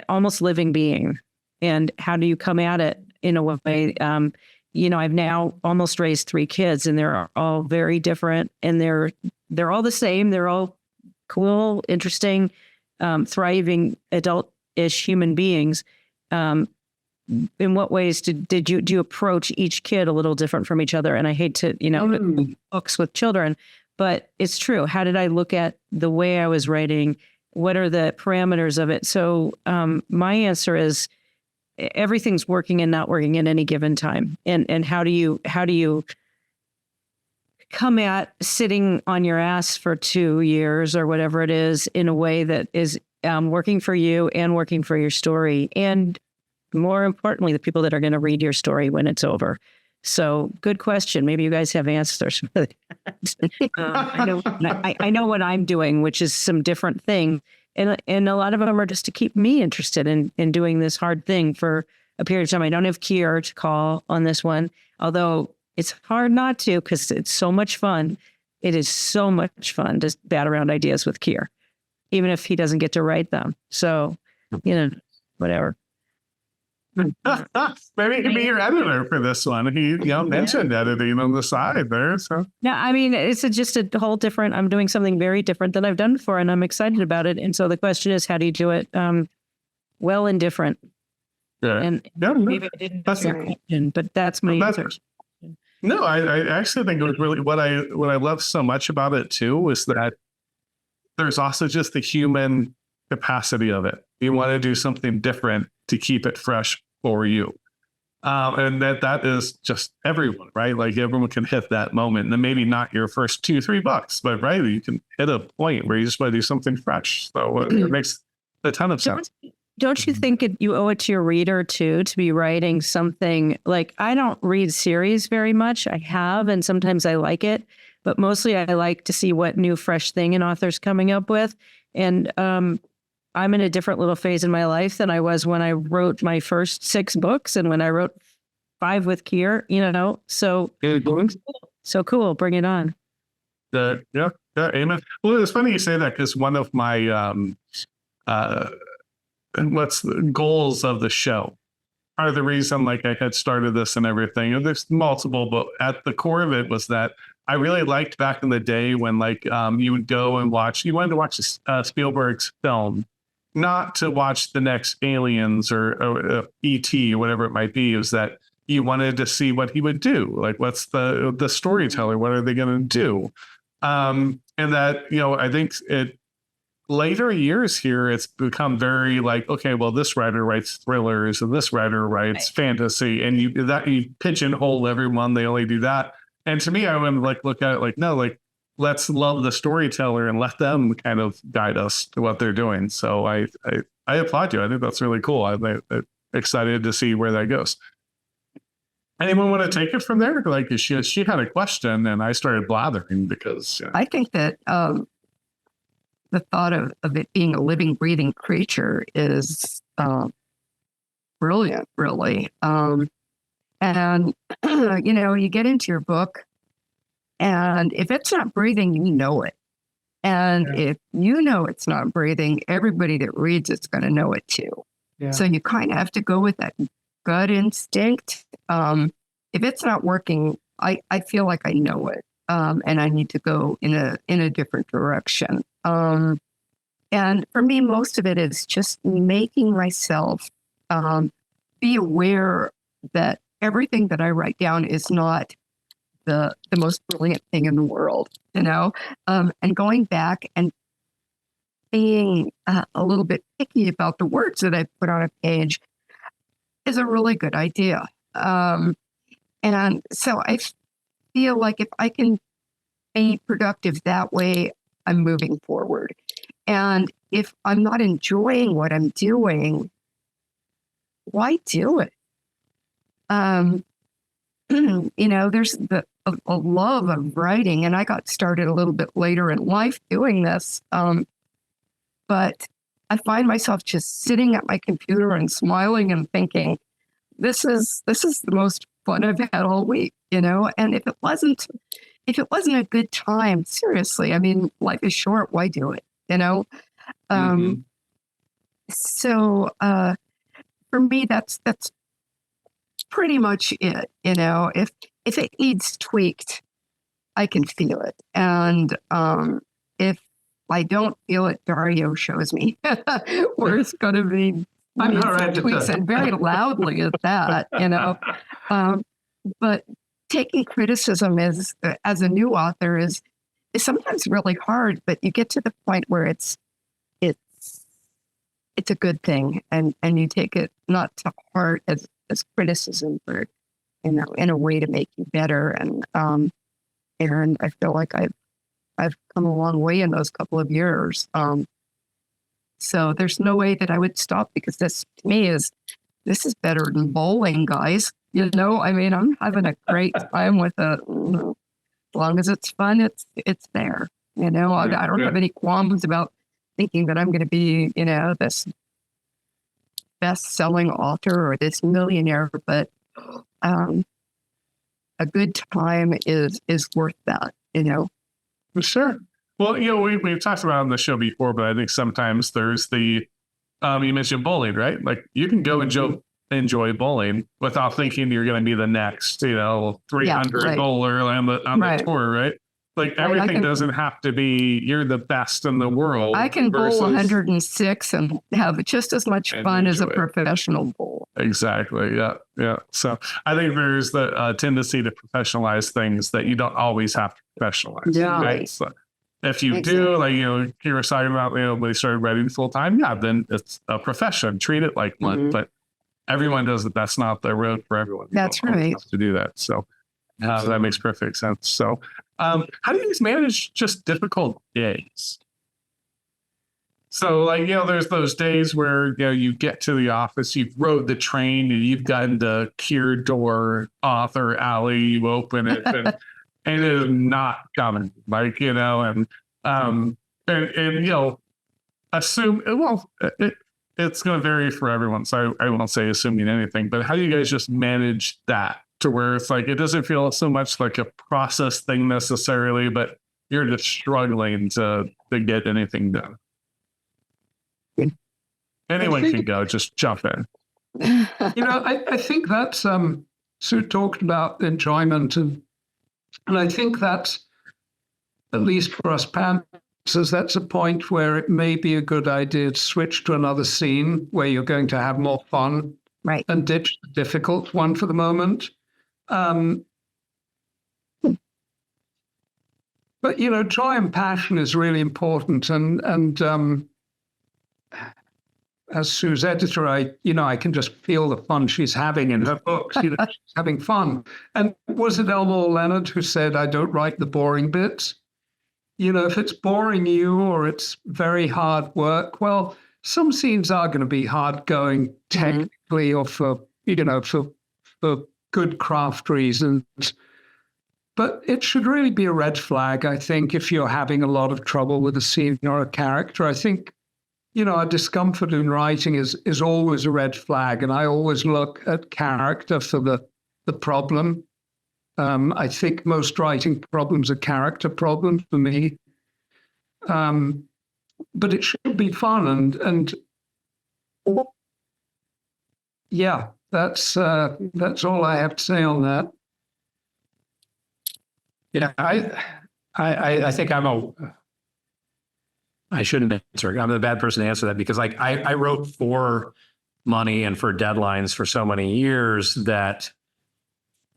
almost living being. And how do you come at it in a way? I've now almost raised 3 kids, and they're all very different, and they're all the same. They're all cool, interesting, thriving adult-ish human beings. In what ways do you approach each kid a little different from each other? And I hate to, books with children, but it's true. How did I look at the way I was writing? What are the parameters of it? So my answer is everything's working and not working at any given time. And how do you come at sitting on your ass for 2 years or whatever it is in a way that is working for you and working for your story, and more importantly, the people that are going to read your story when it's over. So good question. Maybe you guys have answers for that. I know what I'm doing, which is some different thing. And a lot of them are just to keep me interested in doing this hard thing for a period of time. I don't have Keir to call on this one, although it's hard not to, because it's so much fun. it is so much fun to bat around ideas with Keir, even if he doesn't get to write them. So, whatever. Maybe he can be your editor for this one. He, mentioned editing on the side there. So Yeah, I mean, it's just a whole different. I'm doing something very different than I've done before, and I'm excited about it. And so the question is, how do you do it well and different? yeah. And Yeah, maybe I didn't answer your question, but that's my answer. No, I actually think it was really what I love so much about it too is that there's also just the human capacity of it. You want to do something different to keep it fresh for you. And that is just everyone, right? Like everyone can hit that moment, and maybe not your first 2-3 bucks, but right, you can hit a point where you just want to do something fresh. So it makes a ton of sense. Don't you think you owe it to your reader too to be writing something like, I don't read series very much. I have, and sometimes I like it, but mostly I like to see what new fresh thing an author's coming up with. And I'm in a different little phase in my life than I was when I wrote my first 6 books and when I wrote 5 with Keir, so cool. Bring it on. Yeah, amen. Well, it's funny you say that because one of my what's the goals of the show are the reason like I had started this and everything. And there's multiple, but at the core of it was that I really liked back in the day when like you would go and you wanted to watch Spielberg's film, not to watch the next Aliens or E.T. or whatever it might be. It was that you wanted to see what he would do. Like, what's the storyteller? What are they going to do? And that, I think later years here, it's become very like, okay, well, this writer writes thrillers and this writer writes fantasy, and you pigeonhole everyone. They only do that. And to me, I would like look at it like, no, like let's love the storyteller and let them kind of guide us to what they're doing. So I applaud you. I think that's really cool. I'm excited to see where that goes. Anyone want to take it from there? Like she had a question and I started blathering because I think that the thought of it being a living, breathing creature is brilliant, really. And, you get into your book, and if it's not breathing, you know it. And if you know it's not breathing, everybody that reads it's going to know it too. Yeah. So you kind of have to go with that gut instinct. If it's not working, I feel like I know it, and I need to go in a different direction. And for me, most of it is just making myself be aware that everything that I write down is not the most brilliant thing in the world, and going back and being a little bit picky about the words that I put on a page is a really good idea. And so I feel like if I can be productive that way, I'm moving forward. And if I'm not enjoying what I'm doing, why do it? There's a love of writing, and I got started a little bit later in life doing this. But I find myself just sitting at my computer and smiling and thinking, this is the most fun I've had all week, and if it wasn't a good time, seriously, I mean, life is short. Why do it? So for me, that's pretty much it. If it needs tweaked, I can feel it. And if I don't feel it, Dario shows me where it's going to be. I'm all right to tweaks it very loudly at that, but taking criticism as a new author is sometimes really hard, but you get to the point where it's a good thing, and you take it not to heart as criticism, but in a way to make you better. And I feel like I've come a long way in those couple of years. So there's no way that I would stop, because this to me this is better than bowling, guys. I mean, I'm having a great time with it. As long as it's fun, it's there. I don't have any qualms about thinking that I'm going to be, this best-selling author or this millionaire, but a good time is worth that. Sure. Well, we've talked about it on the show before, but I think sometimes there's the, you mentioned bowling, right? Like you can go enjoy bowling without thinking you're going to be the next, 300 right. bowler on the Right. tour, right? Like Right, everything doesn't have to be, you're the best in the world. I can bowl versus- 106 and have just as much And fun as a enjoy it. professional bowler. Exactly. Yeah. Yeah. So I think there's the tendency to professionalize things that you don't always have to professionalize. Yeah. Right. So if you Exactly. do, like, you were talking about, when they started writing full time, yeah, then it's a profession. Treat it like one. Mhm. But everyone does it. That's not the road for everyone. You That's don't always right. have to do that. So that makes perfect sense. So how do you guys manage just difficult days? So, like, there's those days where, you get to the office, you've rode the train and you've gotten the Keir door author alley, you open it and it is not coming. Like, assume, well, it's going to vary for everyone. So I won't say assuming anything, but how do you guys just manage that to where it's like, it doesn't feel so much like a process thing necessarily, but you're just struggling to get anything done? Anyone can go, just jump in. I think that's Sue talked about enjoyment, and I think that's, at least for us pantsers, that's a point where it may be a good idea to switch to another scene where you're going to have more fun, Right. and ditch the difficult one for the moment. But joy and passion is really important, and as Sue's editor, I can just feel the fun she's having in her books. She's having fun. And was it Elmore Leonard who said, "I don't write the boring bits"? If it's boring you or it's very hard work, well, some scenes are going to be hard going technically, or for good craft reasons. But it should really be a red flag, I think, if you're having a lot of trouble with a scene or a character. I think a discomfort in writing is always a red flag, and I always look at character for the problem. I think most writing problems are character problems for me. But it should be fun, and yeah, that's all I have to say on that. Yeah, I think I shouldn't answer. I'm the bad person to answer that, because I wrote for money and for deadlines for so many years that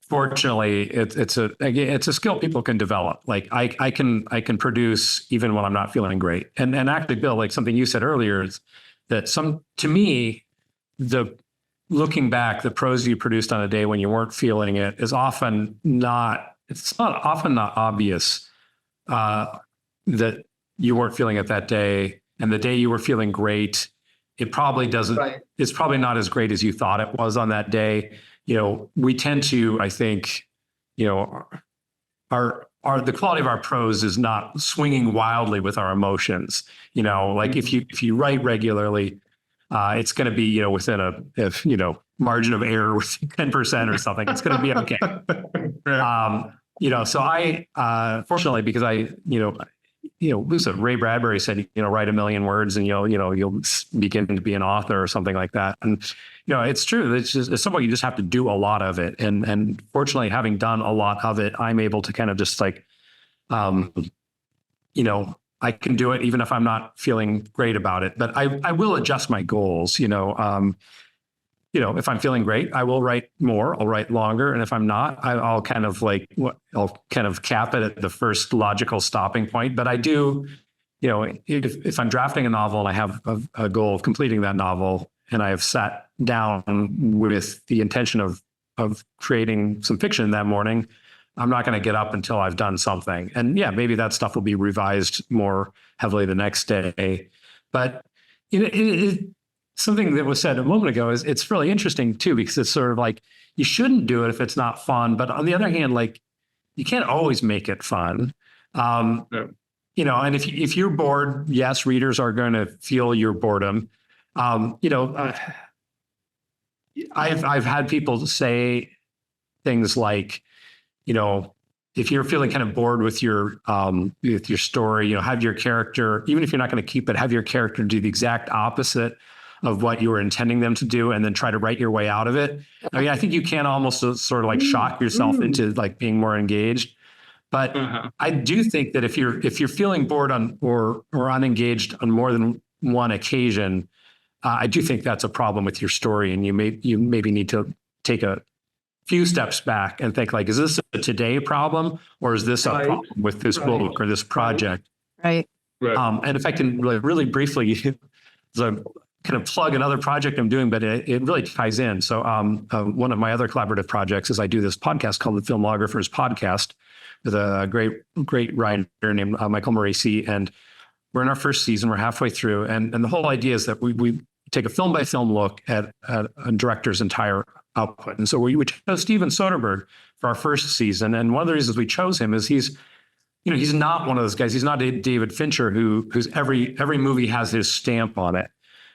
fortunately it's a skill people can develop. Like I can produce even when I'm not feeling great. And actually, Bill, like something you said earlier, is that to me, looking back, the prose you produced on a day when you weren't feeling it is often not obvious that you weren't feeling it that day, and the day you were feeling great, it probably doesn't. Right. It's probably not as great as you thought it was on that day. We tend to, I think, the quality of our prose is not swinging wildly with our emotions. Like if you write regularly, it's going to be within a margin of error with 10% or something. It's going to be okay. So I fortunately, because listen, Ray Bradbury said, write 1 million words and you'll begin to be an author or something like that. And it's true. It's something you just have to do a lot of it. And fortunately, having done a lot of it, I'm able to kind of just like, I can do it even if I'm not feeling great about it. But I will adjust my goals. If I'm feeling great, I will write more. I'll write longer, and if I'm not, I'll kind of cap it at the first logical stopping point. But I do, if I'm drafting a novel and I have a goal of completing that novel, and I have sat down with the intention of creating some fiction that morning, I'm not going to get up until I've done something. And yeah, maybe that stuff will be revised more heavily the next day. But something that was said a moment ago is it's really interesting too, because it's sort of like you shouldn't do it if it's not fun. But on the other hand, like you can't always make it fun. And if you're bored, yes, readers are going to feel your boredom. I've had people say things like, if you're feeling kind of bored with your story, you know, have your character, even if you're not going to keep it, have your character do the exact opposite of what you were intending them to do, and then try to write your way out of it. I mean, I think you can almost sort of like shock yourself into like being more engaged. But I do think that if you're feeling bored on or unengaged on more than one occasion, I do think that's a problem with your story, and you maybe need to take a few steps back and think, like, is this a today problem, or is this a problem with this book or this project? Right. And if I can really briefly kind of plug another project I'm doing, but it really ties in. So one of my other collaborative projects is I do this podcast called the Filmographers Podcast with a great writer named Michael Moreci, and we're in our first season. We're halfway through, and the whole idea is that we take a film by film look at a director's entire output. And so we chose Steven Soderbergh for our first season. And one of the reasons we chose him is he's not one of those guys. He's not a David Fincher whose every movie has his stamp on it.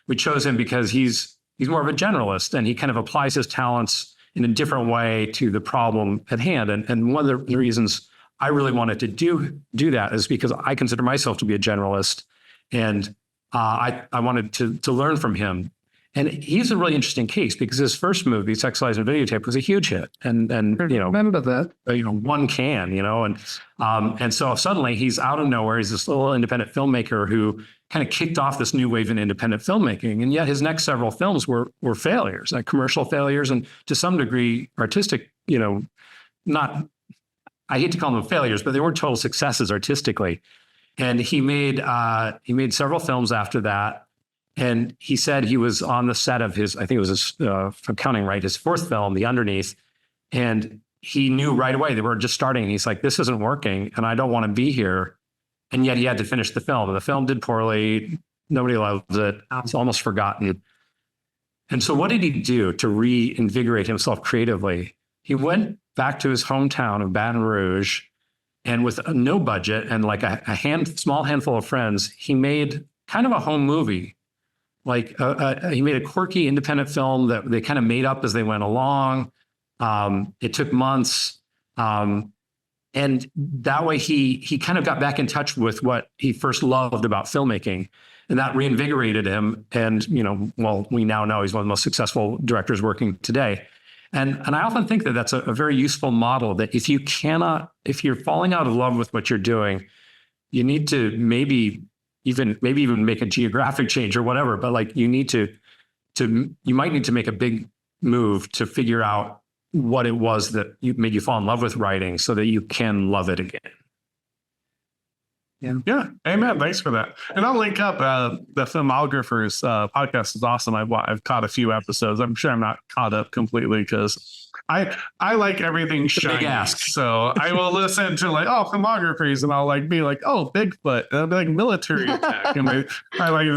We chose him because he's more of a generalist, and he kind of applies his talents in a different way to the problem at hand. And one of the reasons I really wanted to do that is because I consider myself to be a generalist, and I wanted to learn from him. And he's a really interesting case because his first movie, Sex, Lies, and Videotape, was a huge hit. And you know, Remember that? One can, and so suddenly he's out of nowhere. He's this little independent filmmaker who kind of kicked off this new wave in independent filmmaking. And yet his next several films were failures, like commercial failures, and to some degree artistic, not, I hate to call them failures, but they weren't total successes artistically. And he made several films after that. And he said he was on the set of his, I think it was his, if I'm counting right, his fourth film, The Underneath. And he knew right away they were just starting. And he's like, this isn't working, and I don't want to be here. And yet he had to finish the film. And the film did poorly. Nobody loved it. It's almost forgotten. And so what did he do to reinvigorate himself creatively? He went back to his hometown of Baton Rouge, and with no budget and like a small handful of friends, he made kind of a home movie. Like he made a quirky independent film that they kind of made up as they went along. It took months. And that way he kind of got back in touch with what he first loved about filmmaking, and that reinvigorated him. And, we now know he's one of the most successful directors working today. And I often think that that's a very useful model, that if you're falling out of love with what you're doing, you need to maybe even make a geographic change or whatever, but like you might need to make a big move to figure out what it was that made you fall in love with writing so that you can love it again. Yeah. Amen. Thanks for that. And I'll link up the Filmographers podcast is awesome. I've caught a few episodes. I'm sure I'm not caught up completely because I like everything shiny. Big ask. So I will listen to filmographers, and I'll be like, oh, Bigfoot. And I'll be like, military attack. And I like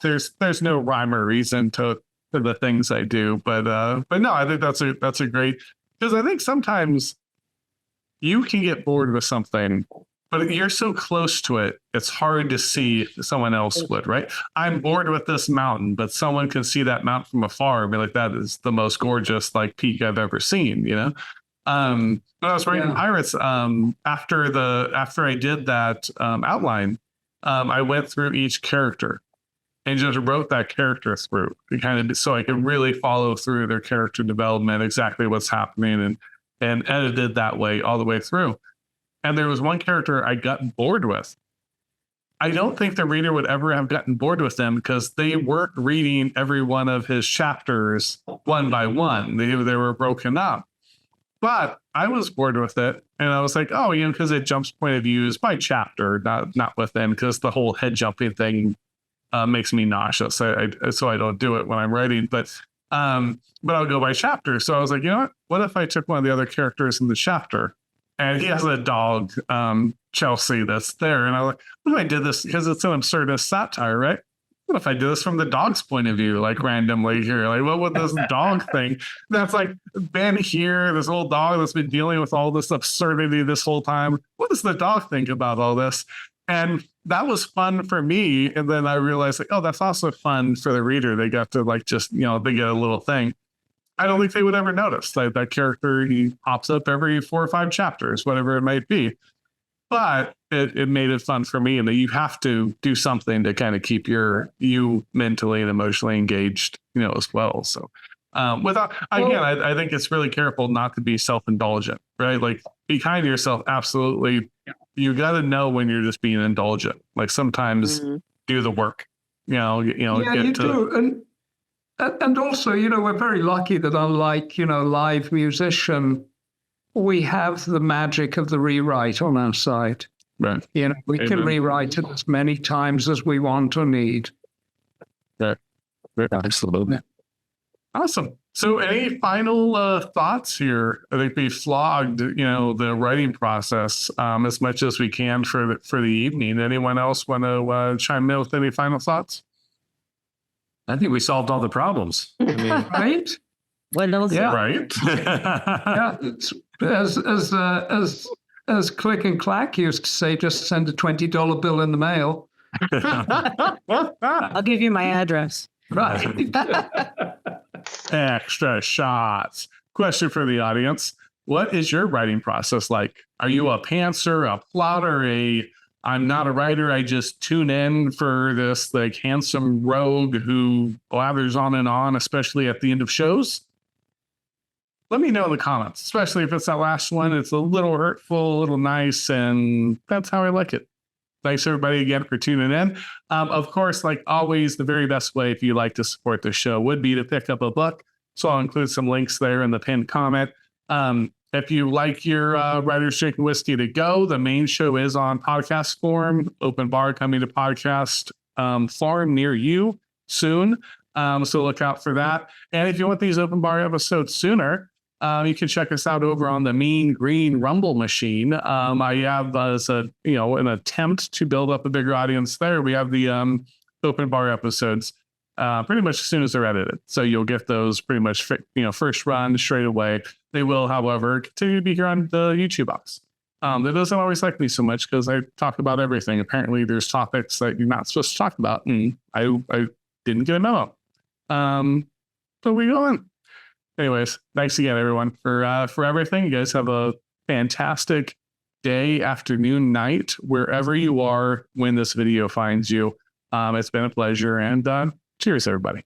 this. There's no rhyme or reason to the things I do. But no, I think that's a great, because I think sometimes you can get bored with something, but you're so close to it, it's hard to see someone else would, right? I'm bored with this mountain, but someone can see that mountain from afar and be like, that is the most gorgeous peak I've ever seen, When I was writing Pirates, after I did that outline, I went through each character and just wrote that character through, so I could really follow through their character development, exactly what's happening, and edited that way all the way through. And there was one character I got bored with. I don't think the reader would ever have gotten bored with them because they weren't reading every one of his chapters one by one. They were broken up. But I was bored with it. And I was like, oh, because it jumps point of views by chapter, not within, because the whole head jumping thing makes me nauseous. So I don't do it when I'm writing. But I'll go by chapter. So I was like, what if I took one of the other characters in the chapter? And he has a dog, Chelsea, that's there. And I was like, what if I did this? Because it's an absurdist satire, right? What if I do this from the dog's point of view, randomly here? What would this dog think? That's been here, this old dog that's been dealing with all this absurdity this whole time. What does the dog think about all this? And that was fun for me. And then I realized, oh, that's also fun for the reader. They got to they get a little thing. I don't think they would ever notice that character, he pops up every 4 or 5 chapters, whatever it might be. But it made it fun for me, and that you have to do something to kind of keep you mentally and emotionally engaged, as well. So I think it's really careful not to be self-indulgent, right? Like, be kind to yourself. Absolutely. You got to know when you're just being indulgent. Like, sometimes do the work, Yeah, you do. And also, we're very lucky that unlike, live musician, we have the magic of the rewrite on our side. Right. We can rewrite it as many times as we want or need. Yeah. Absolutely. Awesome. So any final thoughts here? I think we flogged, the writing process as much as we can for the evening. Anyone else want to chime in with any final thoughts? I think we solved all the problems. I mean, right? What else? Yeah. Right. Yeah. It's, as Click and Clack used to say, just send a $20 bill in the mail. I'll give you my address. Right. Extra shots. Question for the audience. What is your writing process like? Are you a pantser, a plotter, I'm not a writer, I just tune in for this like handsome rogue who blathers on and on, especially at the end of shows? Let me know in the comments, especially if it's that last one. It's a little hurtful, a little nice, and that's how I like it. Thanks, everybody, again, for tuning in. Of course, like always, the very best way if you'd like to support the show would be to pick up a book. So I'll include some links there in the pinned comment. If you like your Writers Drinking Whiskey to go, the main show is on podcast form. Open bar coming to podcast form near you soon. So look out for that. And if you want these open bar episodes sooner, you can check us out over on the Mean Green Rumble machine. I have as an attempt to build up a bigger audience there. We have the open bar episodes pretty much as soon as they're edited. So you'll get those pretty much, first run straight away. They will, however, continue to be here on the YouTube box. That doesn't always like me so much because I talk about everything. Apparently there's topics that you're not supposed to talk about. And I didn't get a memo. So we go on. Anyways, thanks again, everyone, for everything. You guys have a fantastic day, afternoon, night, wherever you are when this video finds you. It's been a pleasure, and cheers, everybody.